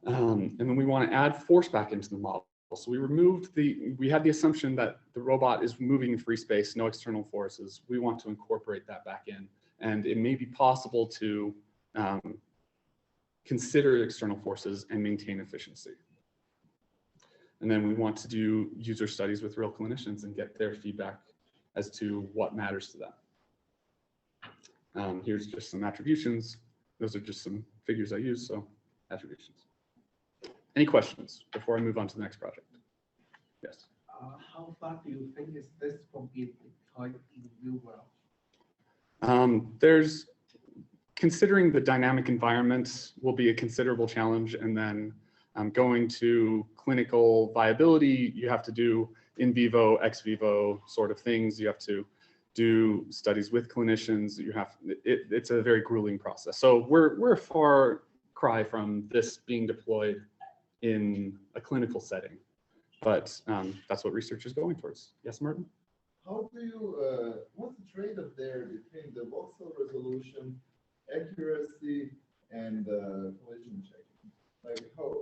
And then we want to add force back into the model. So we had the assumption that the robot is moving in free space, no external forces. We want to incorporate that back in. And it may be possible to consider external forces and maintain efficiency. And then we want to do user studies with real clinicians and get their feedback as to what matters to them. Here's just some attributions. Those are just some figures I use, so attributions. Any questions before I move on to the next project? Yes. How far do you think is this from being deployed in real world? There's considering the dynamic environment will be a considerable challenge, and then going to clinical viability, you have to do in vivo, ex vivo sort of things. You have to do studies with clinicians. It's a very grueling process. So we're a far cry from this being deployed in a clinical setting, but that's what research is going towards. Yes, Martin? How do you, what's the trade-off there between the voxel resolution, accuracy, and collision checking? Like how,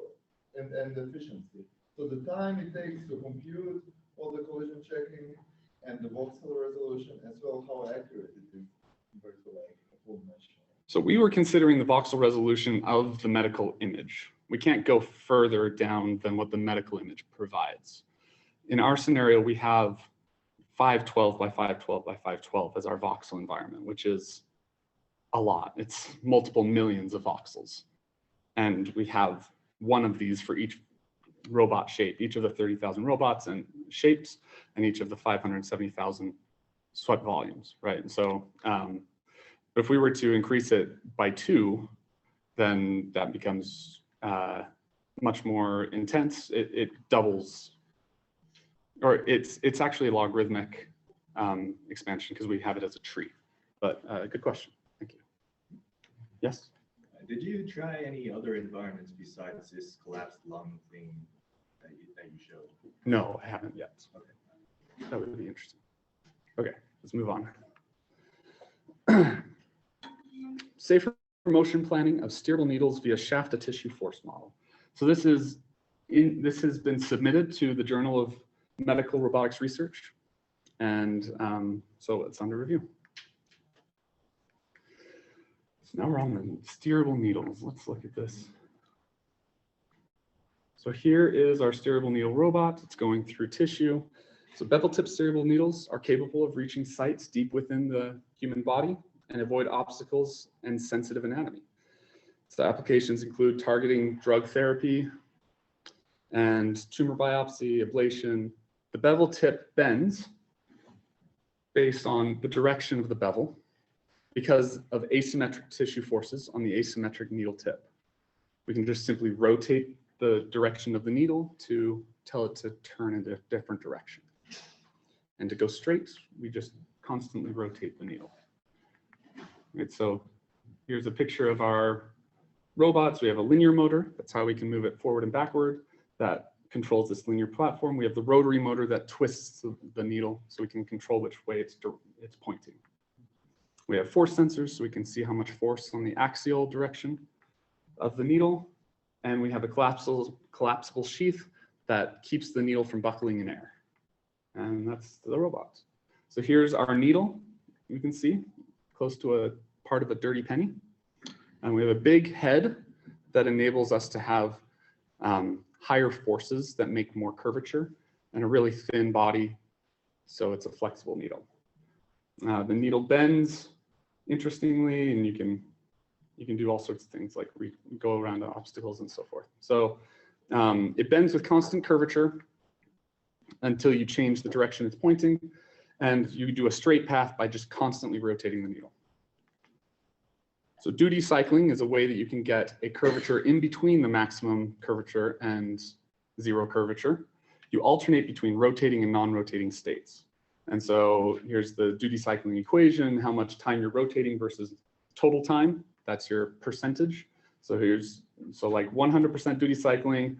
and efficiency. So the time it takes to compute all the collision checking and the voxel resolution, as well how accurate it is compared to like a full mesh. So we were considering the voxel resolution of the medical image. We can't go further down than what the medical image provides. In our scenario, we have 512 by 512 by 512 as our voxel environment, which is a lot. It's multiple millions of voxels. And we have one of these for each robot shape, each of the 30,000 robots and shapes, and each of the 570,000 sweat volumes, right? And so if we were to increase it by 2, then that becomes much more intense. It doubles, or it's actually a logarithmic expansion because we have it as a tree. But good question. Thank you. Yes? Did you try any other environments besides this collapsed lung thing that you showed? No, I haven't yet. Okay. That would be interesting. Okay, let's move on. Safer motion planning of steerable needles via shaft to tissue force model. So this has been submitted to the Journal of Medical Robotics Research, and so it's under review. So now we're on the steerable needles. Let's look at this. So here is our steerable needle robot. It's going through tissue. So bevel tip steerable needles are capable of reaching sites deep within the human body and avoid obstacles and sensitive anatomy. So applications include targeting drug therapy and tumor biopsy, ablation. The bevel tip bends based on the direction of the bevel because of asymmetric tissue forces on the asymmetric needle tip. We can just simply rotate the direction of the needle to tell it to turn in a different direction. And to go straight, we just constantly rotate the needle. Right, so here's a picture of our robots. We have a linear motor. That's how we can move it forward and backward. That controls this linear platform. We have the rotary motor that twists the needle so we can control which way it's pointing. We have force sensors so we can see how much force on the axial direction of the needle. And we have a collapsible sheath that keeps the needle from buckling in air. And that's the robot. So here's our needle. You can see close to a part of a dirty penny. And we have a big head that enables us to have higher forces that make more curvature, and a really thin body, so it's a flexible needle. The needle bends interestingly, and you can do all sorts of things like go around obstacles and so forth. So it bends with constant curvature until you change the direction it's pointing, and you do a straight path by just constantly rotating the needle. So duty cycling is a way that you can get a curvature in between the maximum curvature and zero curvature. You alternate between rotating and non-rotating states. And so here's the duty cycling equation, how much time you're rotating versus total time. That's your percentage. So like 100% duty cycling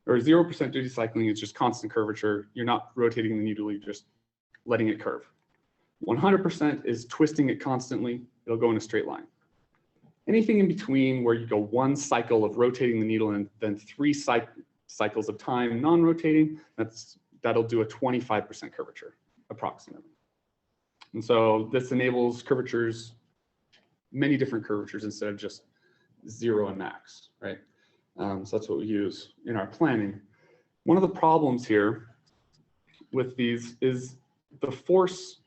or 0% duty cycling is just constant curvature. You're not rotating the needle, you're just letting it curve. 100% is twisting it constantly. It'll go in a straight line. Anything in between where you go one cycle of rotating the needle and then 3 cycles of time non-rotating, that'll do a 25% curvature, approximately. And so this enables curvatures, many different curvatures instead of just 0 and max, right? So that's what we use in our planning. One of the problems here with these is the force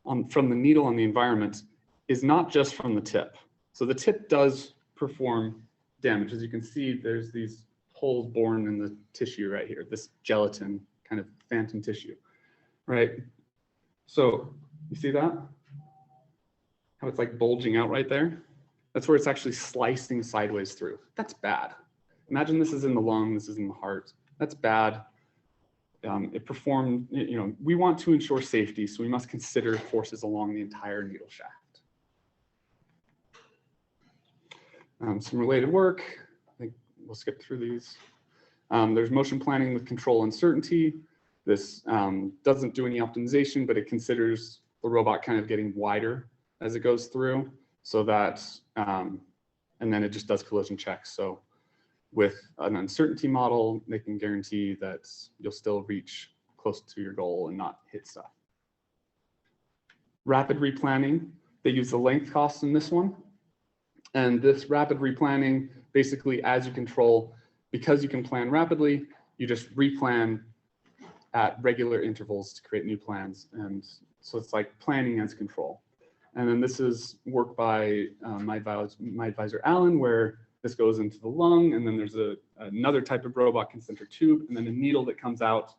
from the needle on the environment is not just from the tip. So the tip does perform damage. As you can see, there's these holes born in the tissue right here, this gelatin kind of phantom tissue, right? So you see that? How it's like bulging out right there? That's where it's actually slicing sideways through. That's bad. Imagine this is in the lung, this is in the heart. That's bad. It performed, we want to ensure safety, so we must consider forces along the entire needle shaft. Some related work, I think we'll skip through these. There's motion planning with control uncertainty. This doesn't do any optimization, but it considers the robot kind of getting wider as it goes through, so that, and then it just does collision checks. So with an uncertainty model, they can guarantee that you'll still reach close to your goal and not hit stuff. Rapid replanning, they use the length cost in this one. And this rapid replanning, basically as you control, because you can plan rapidly, you just replan at regular intervals to create new plans. And so it's like planning as control. And then this is work by my advisor, Alan, where this goes into the lung, and then there's another type of robot concentric tube, and then a needle that comes out.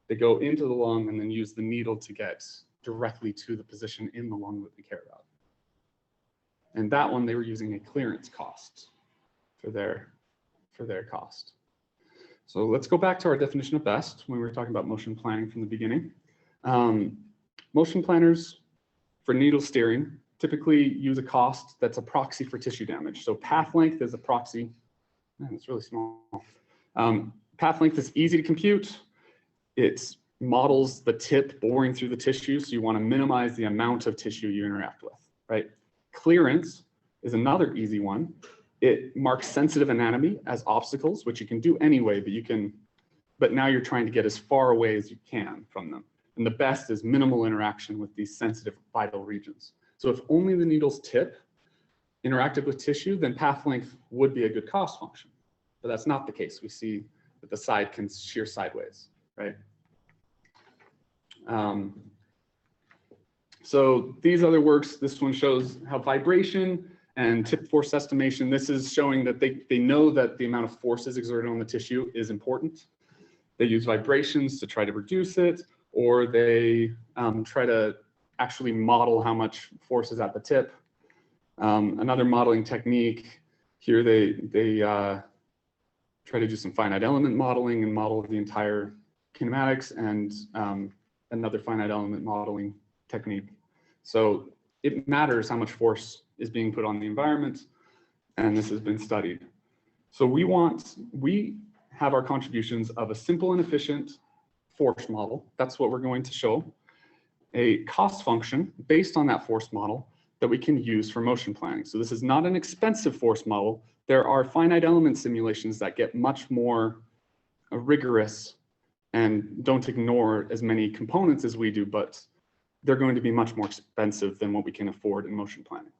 They go into the lung and then use the needle to get directly to the position in the lung that we care about. And that one, they were using a clearance cost for their cost. So let's go back to our definition of best when we were talking about motion planning from the beginning. Motion planners for needle steering typically use a cost that's a proxy for tissue damage. So path length is a proxy. Man, it's really small. Path length is easy to compute. It models the tip boring through the tissue, so you want to minimize the amount of tissue you interact with, right? Clearance is another easy one. It marks sensitive anatomy as obstacles, which you can do anyway, but now you're trying to get as far away as you can from them. And the best is minimal interaction with these sensitive vital regions. So if only the needle's tip interacted with tissue, then path length would be a good cost function. But that's not the case. We see that the side can shear sideways, right? So these other works, this one shows how vibration and tip force estimation, this is showing that they know that the amount of forces exerted on the tissue is important. They use vibrations to try to reduce it, or they try to actually model how much force is at the tip. Another modeling technique here, they try to do some finite element modeling and model the entire kinematics, and another finite element modeling technique. So it matters how much force is being put on the environment, and this has been studied. So we have our contributions of a simple and efficient force model. That's what we're going to show. A cost function based on that force model that we can use for motion planning. So this is not an expensive force model. There are finite element simulations that get much more rigorous and don't ignore as many components as we do, but they're going to be much more expensive than what we can afford in motion planning.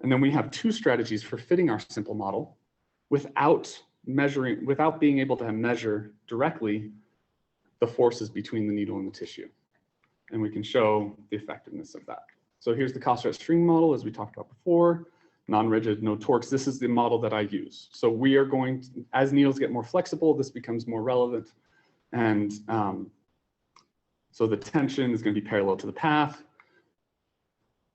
And then we have two strategies for fitting our simple model without being able to measure directly the forces between the needle and the tissue. And we can show the effectiveness of that. So here's the cost-stretch string model, as we talked about before. Non-rigid, no torques. This is the model that I use. So we are going to, as needles get more flexible, this becomes more relevant. And so the tension is going to be parallel to the path.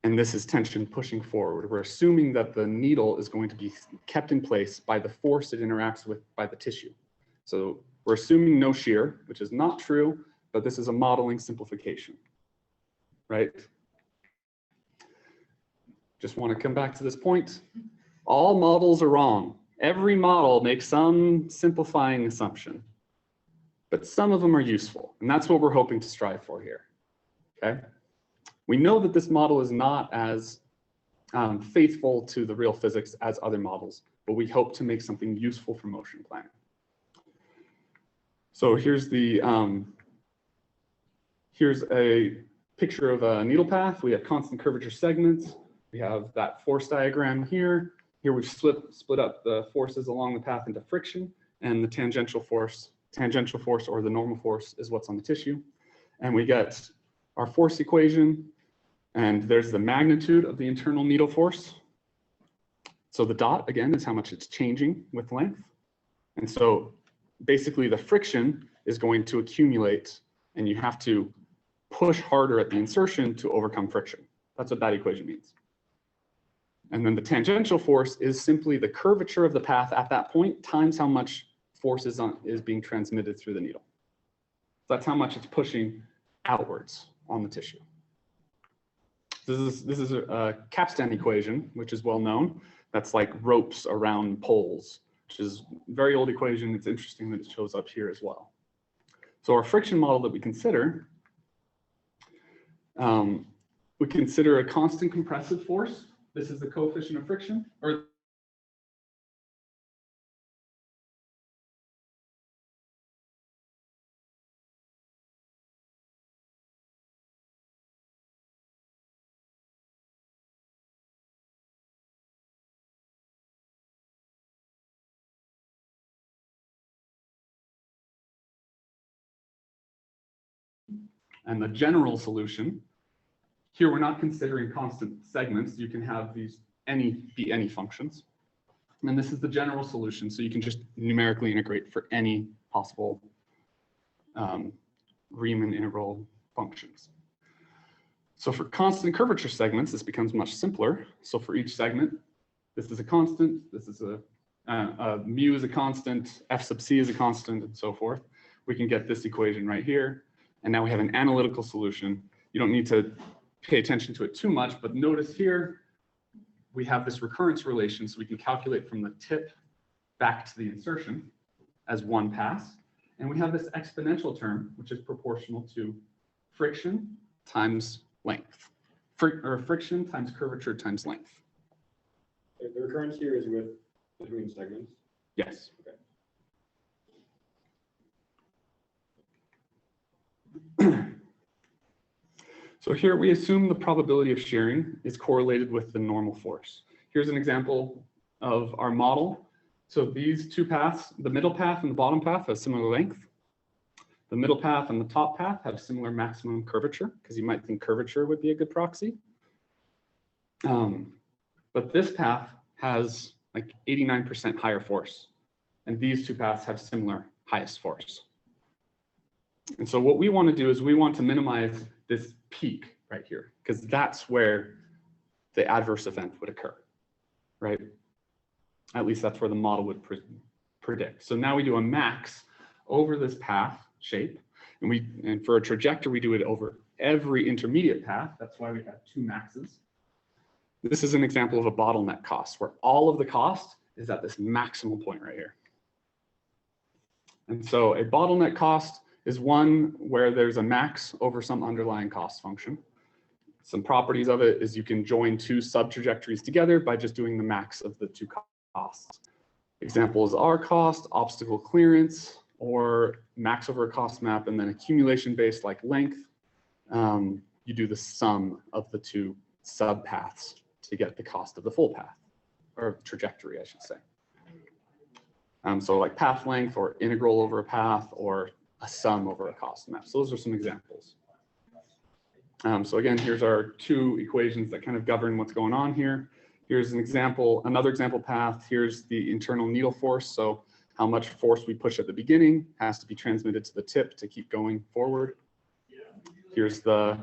And this is tension pushing forward. We're assuming that the needle is going to be kept in place by the force it interacts with by the tissue. So we're assuming no shear, which is not true, but this is a modeling simplification, right? Just want to come back to this point. All models are wrong. Every model makes some simplifying assumption, but some of them are useful. And that's what we're hoping to strive for here, okay? We know that this model is not as faithful to the real physics as other models, but we hope to make something useful for motion planning. So here's a picture of a needle path. We have constant curvature segments. We have that force diagram here. Here we've split up the forces along the path into friction, and the tangential force or the normal force is what's on the tissue. And we get our force equation, and there's the magnitude of the internal needle force. So the dot, again, is how much it's changing with length. And so basically the friction is going to accumulate, and you have to push harder at the insertion to overcome friction. That's what that equation means. And then the tangential force is simply the curvature of the path at that point times how much force is being transmitted through the needle. That's how much it's pushing outwards on the tissue. This is a capstan equation, which is well known. That's like ropes around poles, which is a very old equation. It's interesting that it shows up here as well. So our friction model that we consider a constant compressive force. This is the coefficient of friction, or and the general solution. Here, we're not considering constant segments. You can have these be any functions. And this is the general solution. So you can just numerically integrate for any possible Riemann integral functions. So for constant curvature segments, this becomes much simpler. So for each segment, this is a constant. This is mu is a constant. F sub c is a constant, and so forth. We can get this equation right here. And now we have an analytical solution. You don't need to pay attention to it too much, but notice here, we have this recurrence relation, so we can calculate from the tip back to the insertion as one pass. And we have this exponential term, which is proportional to friction times length, or friction times curvature times length. The recurrence here is between segments? Yes. Okay. So here we assume the probability of shearing is correlated with the normal force. Here's an example of our model. So these two paths, the middle path and the bottom path, have similar length. The middle path and the top path have similar maximum curvature, because you might think curvature would be a good proxy. But this path has like 89% higher force, and these two paths have similar highest force. And so what we want to do is we want to minimize this peak right here, because that's where the adverse event would occur, right? At least that's where the model would predict. So now we do a max over this path shape, and for a trajectory, we do it over every intermediate path. That's why we have two maxes. This is an example of a bottleneck cost, where all of the cost is at this maximum point right here. And so a bottleneck cost is one where there's a max over some underlying cost function. Some properties of it is you can join two sub-trajectories together by just doing the max of the two costs. Examples are cost, obstacle clearance, or max over a cost map, and then accumulation based like length. You do the sum of the two sub-paths to get the cost of the full path, or trajectory, I should say. So like path length, or integral over a path, or a sum over a cost map. So those are some examples. So again, here's our two equations that kind of govern what's going on here. Here's an example, another example path. Here's the internal needle force. So how much force we push at the beginning has to be transmitted to the tip to keep going forward. Here's the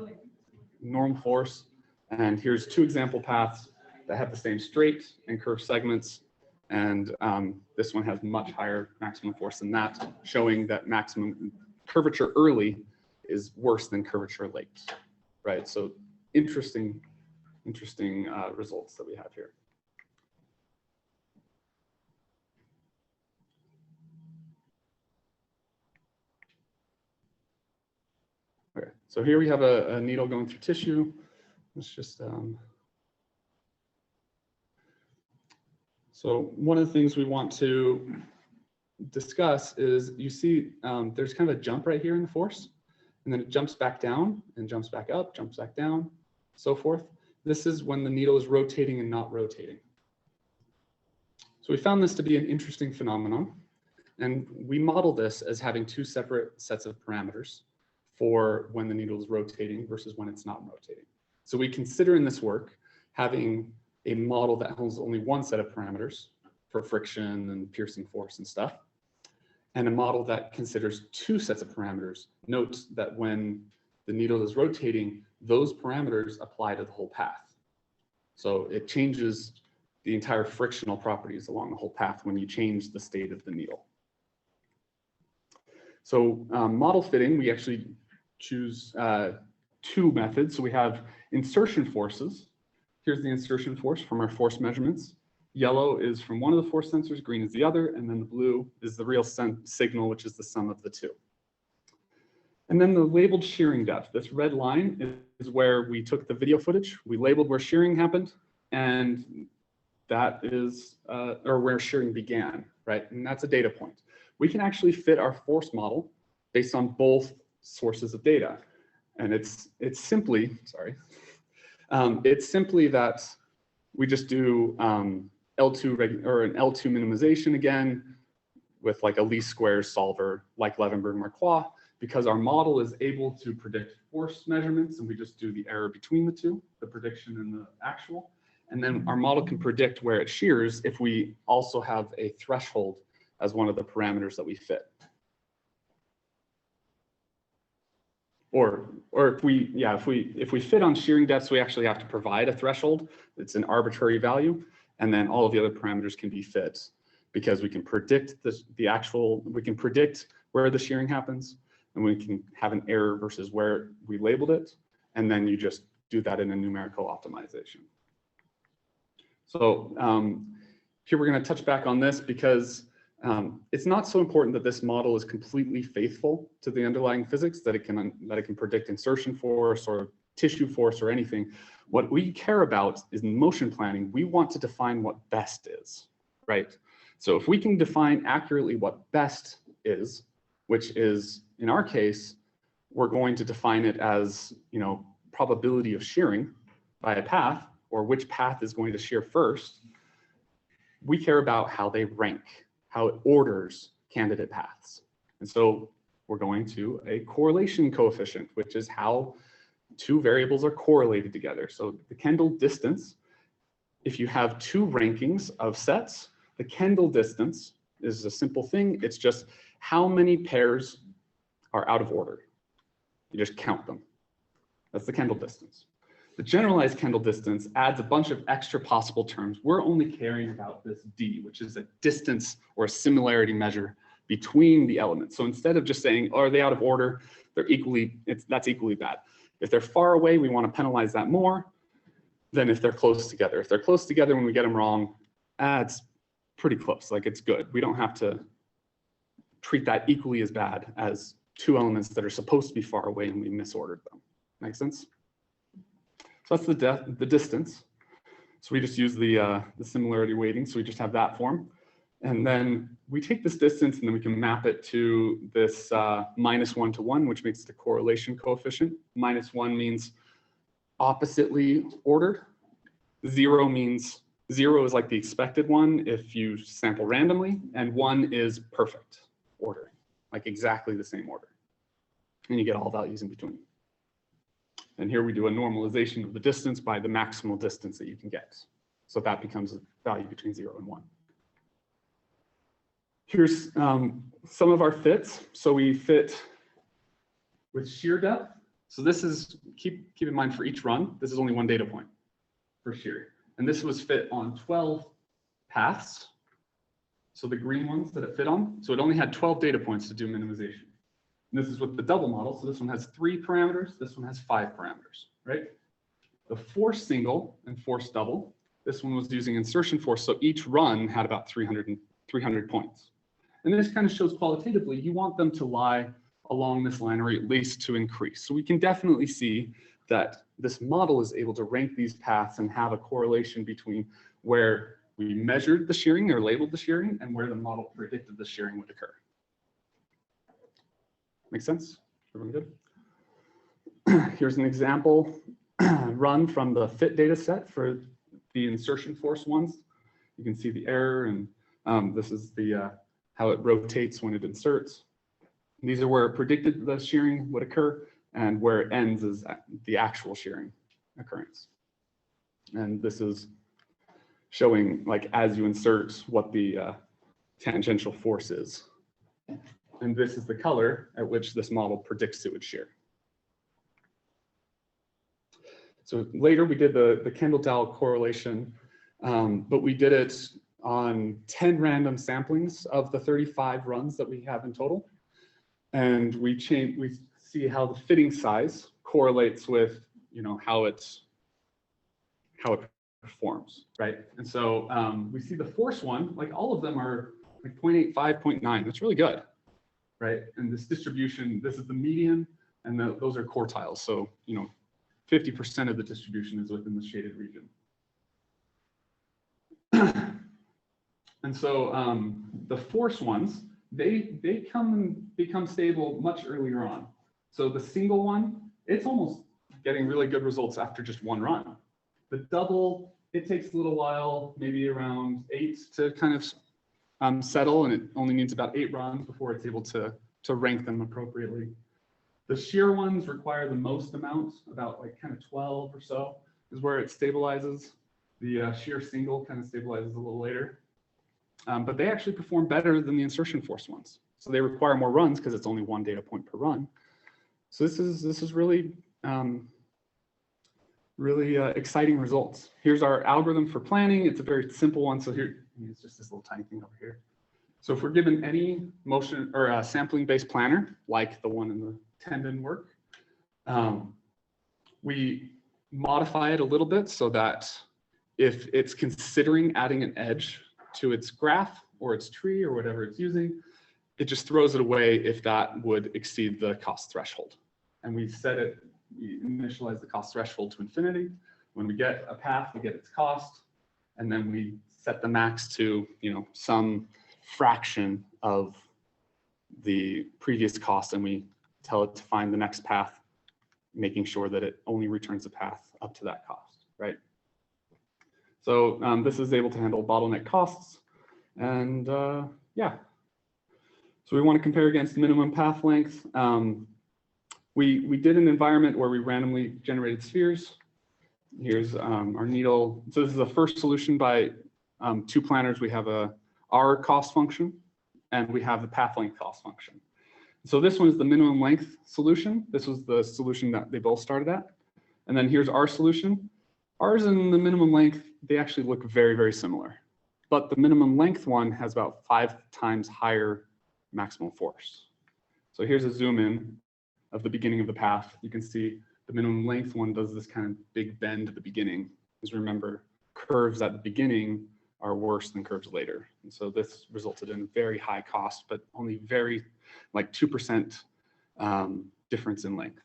normal force. And here's two example paths that have the same straight and curved segments. And this one has much higher maximum force than that, showing that maximum curvature early is worse than curvature late, right? So interesting results that we have here. Okay, so here we have a needle going through tissue. Let's just So one of the things we want to discuss is you see there's kind of a jump right here in the force, and then it jumps back down and jumps back up, jumps back down, so forth. This is when the needle is rotating and not rotating. So we found this to be an interesting phenomenon, and we model this as having two separate sets of parameters for when the needle is rotating versus when it's not rotating. So we consider in this work having a model that has only one set of parameters for friction and piercing force and stuff, and a model that considers two sets of parameters. Note that when the needle is rotating, those parameters apply to the whole path. So it changes the entire frictional properties along the whole path when you change the state of the needle. So model fitting, we actually choose two methods. So we have insertion forces. Here's the insertion force from our force measurements. Yellow is from one of the force sensors, green is the other, and then the blue is the real signal, which is the sum of the two. And then the labeled shearing depth. This red line is where we took the video footage, we labeled where shearing happened, and that is, or where shearing began, right? And that's a data point. We can actually fit our force model based on both sources of data. And it's simply, it's simply that we just do L2 or an L2 minimization again with like a least squares solver like Levenberg-Marquardt, because our model is able to predict force measurements, and we just do the error between the two, the prediction and the actual. And then our model can predict where it shears if we also have a threshold as one of the parameters that we fit. Or if we fit on shearing depths, we actually have to provide a threshold. It's an arbitrary value, and then all of the other parameters can be fit because we can predict we can predict where the shearing happens, and we can have an error versus where we labeled it, and then you just do that in a numerical optimization. So here we're going to touch back on this because it's not so important that this model is completely faithful to the underlying physics, that it can predict insertion force or tissue force or anything. What we care about is in motion planning, we want to define what best is, right? So if we can define accurately what best is, which is in our case, we're going to define it as, probability of shearing by a path, or which path is going to shear first. We care about how they rank, how it orders candidate paths. And so we're going to a correlation coefficient, which is how two variables are correlated together. So the Kendall distance, if you have two rankings of sets, the Kendall distance is a simple thing. It's just how many pairs are out of order. You just count them. That's the Kendall distance. The generalized Kendall distance adds a bunch of extra possible terms. We're only caring about this D, which is a distance or a similarity measure between the elements. So instead of just saying, oh, are they out of order? That's equally bad. If they're far away, we want to penalize that more than if they're close together. If they're close together when we get them wrong, it's pretty close, like it's good. We don't have to treat that equally as bad as two elements that are supposed to be far away and we misordered them. Make sense? So that's the distance. So we just use the similarity weighting. So we just have that form. And then we take this distance and then we can map it to this -1 to 1, which makes it a correlation coefficient. -1 means oppositely ordered. 0 means 0 is like the expected one if you sample randomly, and 1 is perfect ordering, like exactly the same order. And you get all values in between. And here we do a normalization of the distance by the maximal distance that you can get. So that becomes a value between 0 and 1. Here's some of our fits. So we fit with shear depth. So this is, keep in mind for each run, this is only one data point for shear. And this was fit on 12 paths. So the green ones that it fit on. So it only had 12 data points to do minimization. And this is with the double model. So this one has 3 parameters. This one has 5 parameters, right? The force single and force double, this one was using insertion force. So each run had about 300 points. And this kind of shows qualitatively, you want them to lie along this line or at least to increase. So we can definitely see that this model is able to rank these paths and have a correlation between where We measured the shearing or labeled the shearing and where the model predicted the shearing would occur. Make sense? Everyone good? Here's an example run from the fit data set for the insertion force ones. You can see the error, and this is the how it rotates when it inserts. These are where it predicted the shearing would occur, and where it ends is the actual shearing occurrence. And this is showing, like, as you insert, what the tangential force is. And this is the color at which this model predicts it would shear. So later we did the Kendall-Dow correlation, but we did it on 10 random samplings of the 35 runs that we have in total. And we see how the fitting size correlates with, you know, how it performs, right? And so we see the force one, like all of them are like 0.85, 0.9. That's really good, right? And this distribution, this is the median, and those are quartiles. So, you know, 50% of the distribution is within the shaded region. And so the force ones, they become stable much earlier on. So the single one, it's almost getting really good results after just one run. The double, it takes a little while, maybe around 8 to kind of settle, and it only needs about 8 runs before it's able to rank them appropriately. The shear ones require the most amount, about like kind of 12 or so is where it stabilizes. The shear single kind of stabilizes a little later. But they actually perform better than the insertion force ones. So they require more runs because it's only 1 data point per run. So this is really, really exciting results. Here's our algorithm for planning. It's a very simple one. So here, it's just this little tiny thing over here. So if we're given any motion or sampling-based planner, like the one in the tendon work, we modify it a little bit so that if it's considering adding an edge to its graph or its tree or whatever it's using, it just throws it away if that would exceed the cost threshold. And we initialize the cost threshold to infinity. When we get a path, we get its cost, and then we set the max to, you know, some fraction of the previous cost, and we tell it to find the next path, making sure that it only returns a path up to that cost, right? So this is able to handle bottleneck costs, and yeah. So we want to compare against minimum path length. We did an environment where we randomly generated spheres. Here's our needle. So this is the first solution by 2 planners. We have a R cost function, and we have the path length cost function. So this one is the minimum length solution. This was the solution that they both started at. And then here's our solution. Ours and the minimum length, they actually look very, very similar. But the minimum length one has about 5 times higher maximum force. So here's a zoom in of the beginning of the path. You can see the minimum length one does this kind of big bend at the beginning. Because remember, curves at the beginning are worse than curves later. And so this resulted in very high cost, but only very, like 2% difference in length.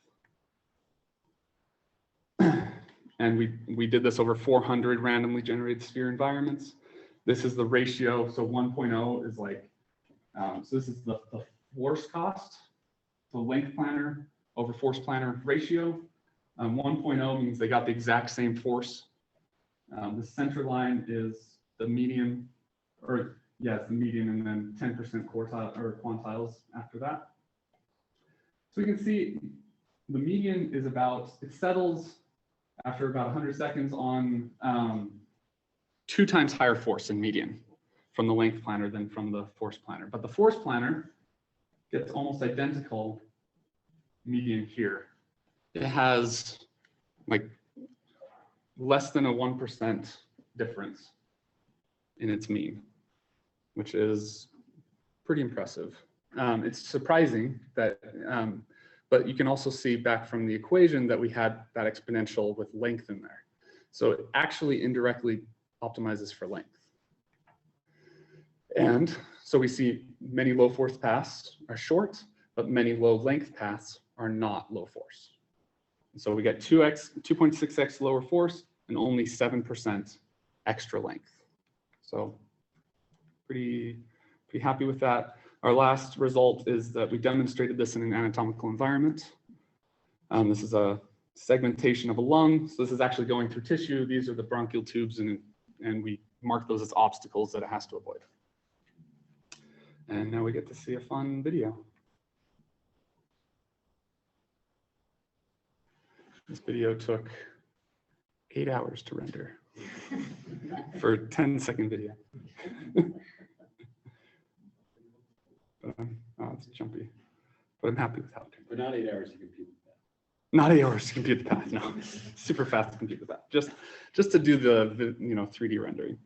And we did this over 400 randomly generated sphere environments. This is the ratio. So 1.0 is like, so this is the force cost, the length planner over force planner ratio. 1.0 means they got the exact same force. The center line is the median, or yeah, it's the median, and then 10% quartile or quantiles after that. So we can see the median is about, it settles after about 100 seconds on 2 times higher force in median from the length planner than from the force planner. But the force planner gets almost identical median here. It has like less than a 1% difference in its mean, which is pretty impressive. It's surprising that, but you can also see back from the equation that we had that exponential with length in there. So it actually indirectly optimizes for length. And so we see many low force paths are short, but many low length paths are not low force. And so we get 2.6x lower force and only 7% extra length. So pretty happy with that. Our last result is that we demonstrated this in an anatomical environment. This is a segmentation of a lung. So this is actually going through tissue. These are the bronchial tubes, and we mark those as obstacles that it has to avoid. And now we get to see a fun video. This video took 8 hours to render for a 10-second video. Oh, it's jumpy, but I'm happy with how it turned. But not 8 hours to compute that. Not 8 hours to compute the path, no. Super fast to compute the path, just to do the 3D rendering.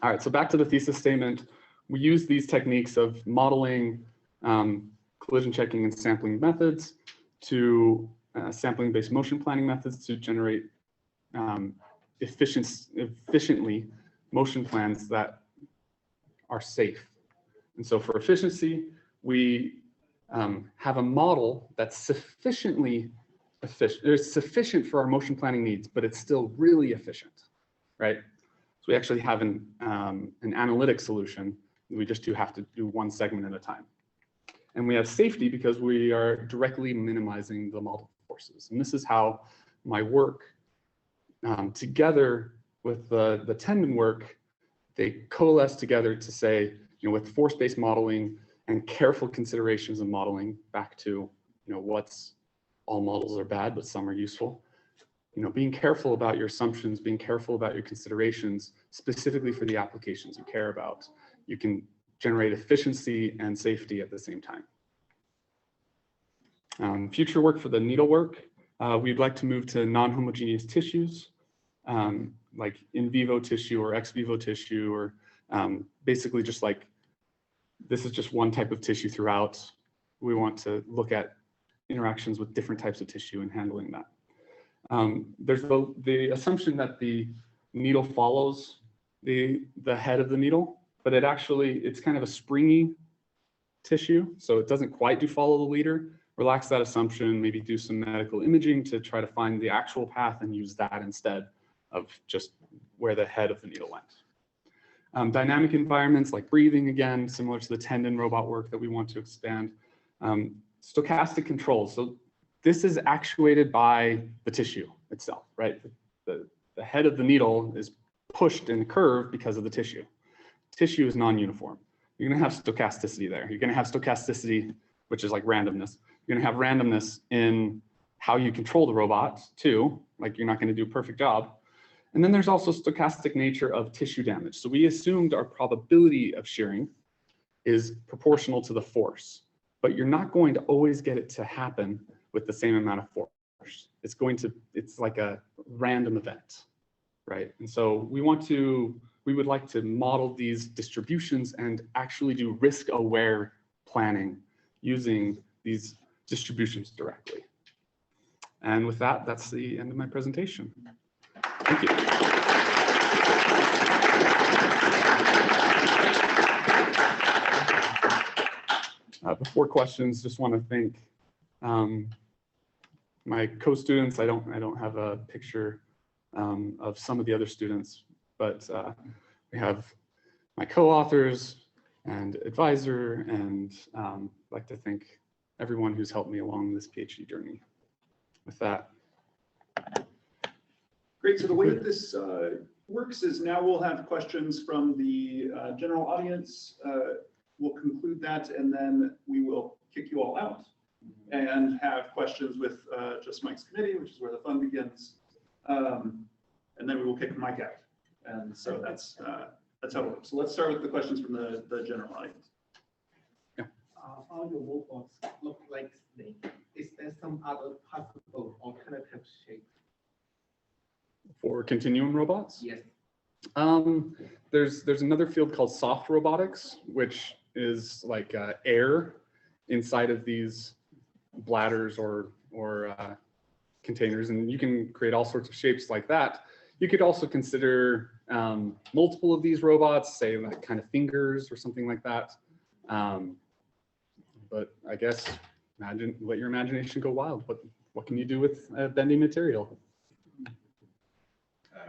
All right, so back to the thesis statement. We use these techniques of modeling, collision checking, and sampling methods to sampling-based motion planning methods to generate efficiently motion plans that are safe. And so for efficiency, we have a model that's sufficiently efficient. It's sufficient for our motion planning needs, but it's still really efficient, right? So we actually have an analytic solution. We just have to do one segment at a time. And we have safety because we are directly minimizing the model forces. And this is how my work, together with the tendon work, they coalesce together to say, with force-based modeling and careful considerations of modeling, back to, what's all models are bad, but some are useful. Being careful about your assumptions, being careful about your considerations, specifically for the applications you care about. You can generate efficiency and safety at the same time. Future work for the needle work, we'd like to move to non-homogeneous tissues, like in vivo tissue or ex vivo tissue, or basically just like, this is just one type of tissue throughout. We want to look at interactions with different types of tissue and handling that. There's the assumption that the needle follows the head of the needle, but it's kind of a springy tissue, so it doesn't quite follow the leader. Relax that assumption, maybe do some medical imaging to try to find the actual path and use that instead of just where the head of the needle went. Dynamic environments like breathing, again, similar to the tendon robot work that we want to expand. Stochastic control. So this is actuated by the tissue itself, right? The head of the needle is pushed in a curve because of the tissue. Tissue is non-uniform. You're going to have stochasticity there. You're going to have stochasticity, which is like randomness. You're going to have randomness in how you control the robot too. Like, you're not going to do a perfect job. And then there's also stochastic nature of tissue damage. So we assumed our probability of shearing is proportional to the force, but you're not going to always get it to happen with the same amount of force. It's like a random event, right? And so we would like to model these distributions and actually do risk-aware planning using these distributions directly. And with that, that's the end of my presentation. Thank you. Before questions, just want to thank my co-students. I don't have a picture of some of the other students, but we have my co-authors and advisor, and I'd like to thank everyone who's helped me along this PhD journey. With that. Great, so the way that this works is now we'll have questions from the general audience. We'll conclude that, and then we will kick you all out and have questions with just Mike's committee, which is where the fun begins. And then we will kick Mike out. And so that's how it works. So let's start with the questions from the general audience. Yeah. All your robots look like snake. Is there some other possible alternative shape? For continuum robots? Yes. There's another field called soft robotics, which is like air inside of these bladders or containers, and you can create all sorts of shapes like that. You could also consider multiple of these robots, say like kind of fingers or something like that. But I guess let your imagination go wild. What can you do with a bending material?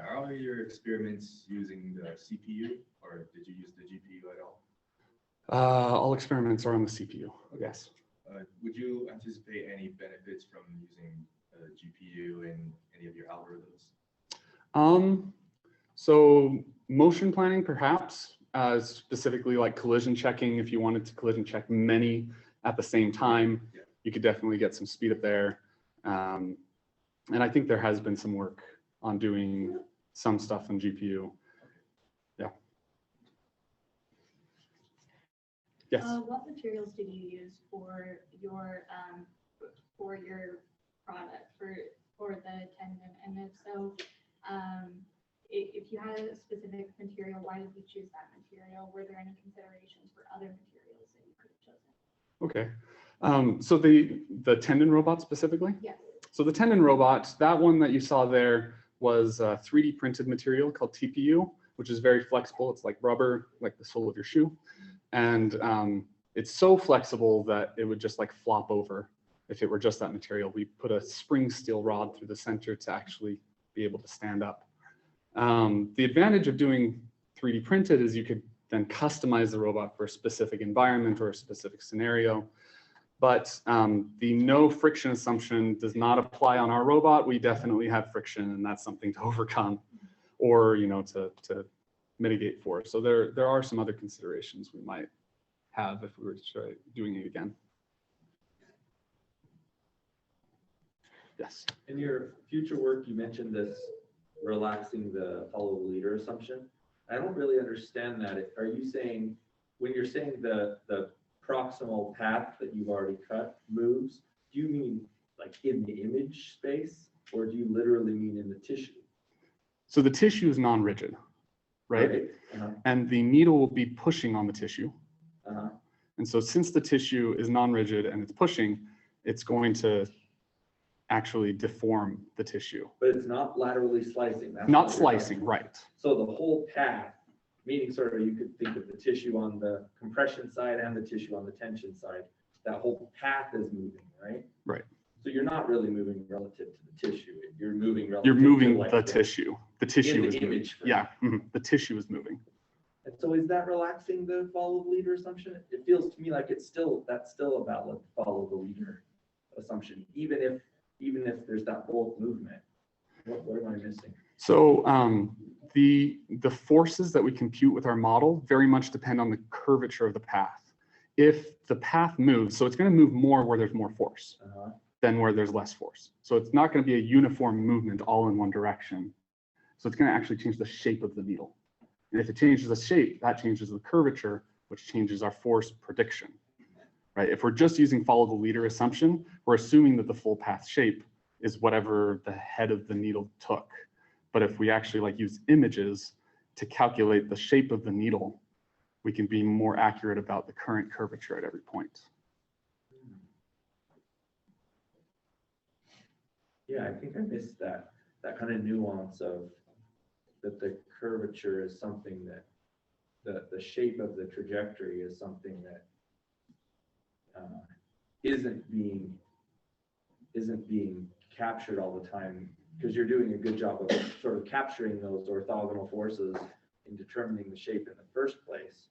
Our are your experiments using the CPU, or did you use the GPU at all? All experiments are on the CPU, yes. Would you anticipate any benefits from using GPU in any of your algorithms? So motion planning, perhaps, specifically like collision checking. If you wanted to collision check many at the same time, Yeah. you could definitely get some speed up there. And I think there has been some work on doing some stuff on GPU. Yeah. Yes. What materials did you use for your product for the tendon? And if so, if you had a specific material, why did you choose that material? Were there any considerations for other materials that you could have chosen? Okay. So the tendon robot specifically? Yes. So the tendon robot, that one that you saw there was a 3D printed material called TPU, which is very flexible. It's like rubber, like the sole of your shoe. And it's so flexible that it would just like flop over if it were just that material. We put a spring steel rod through the center to actually be able to stand up. The advantage of doing 3D printed is you could then customize the robot for a specific environment or a specific scenario. But the no friction assumption does not apply on our robot. We definitely have friction, and that's something to overcome, or to mitigate for. So there are some other considerations we might have if we were to try doing it again. Yes. In your future work, you mentioned this relaxing the follow the leader assumption. I don't really understand that. Are you saying, when you're saying the proximal path that you've already cut moves, do you mean like in the image space, or do you literally mean in the tissue? So the tissue is non-rigid, right? And the needle will be pushing on the tissue. And so since the tissue is non-rigid and it's pushing, it's going to actually deform the tissue. But it's not laterally slicing. That's Not what you're slicing, talking right. So the whole path, meaning sort of you could think of the tissue on the compression side and the tissue on the tension side, that whole path is moving, right? Right. So you're not really moving relative to the tissue. You're moving relative You're moving to like the tissue. The tissue in is the moving. image frame. Yeah, the tissue is moving. And so is that relaxing the follow the leader assumption? It feels to me like that's still a valid follow the leader assumption, even if there's that bolt movement. What am I missing? So the forces that we compute with our model very much depend on the curvature of the path. If the path moves, so it's going to move more where there's more force than where there's less force. So it's not going to be a uniform movement all in one direction. So it's going to actually change the shape of the needle. And if it changes the shape, that changes the curvature, which changes our force prediction, right? If we're just using follow the leader assumption, we're assuming that the full path shape is whatever the head of the needle took. But if we actually like use images to calculate the shape of the needle, we can be more accurate about the current curvature at every point. Yeah, I think I missed that kind of nuance of that the curvature is something that the shape of the trajectory is something that isn't being captured all the time, because you're doing a good job of sort of capturing those orthogonal forces in determining the shape in the first place.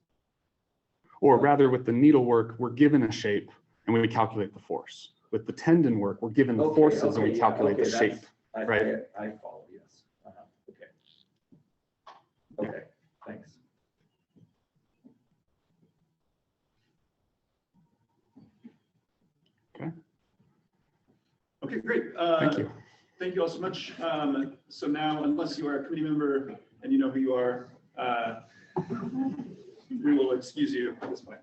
Or rather, with the needle work, we're given a shape and we calculate the force. With the tendon work, we're given the forces and we calculate the shape. Right. I follow, yes. Okay, thanks. Okay, great. Thank you. Thank you all so much. So now, unless you are a committee member and you know who you are, we will excuse you at this point.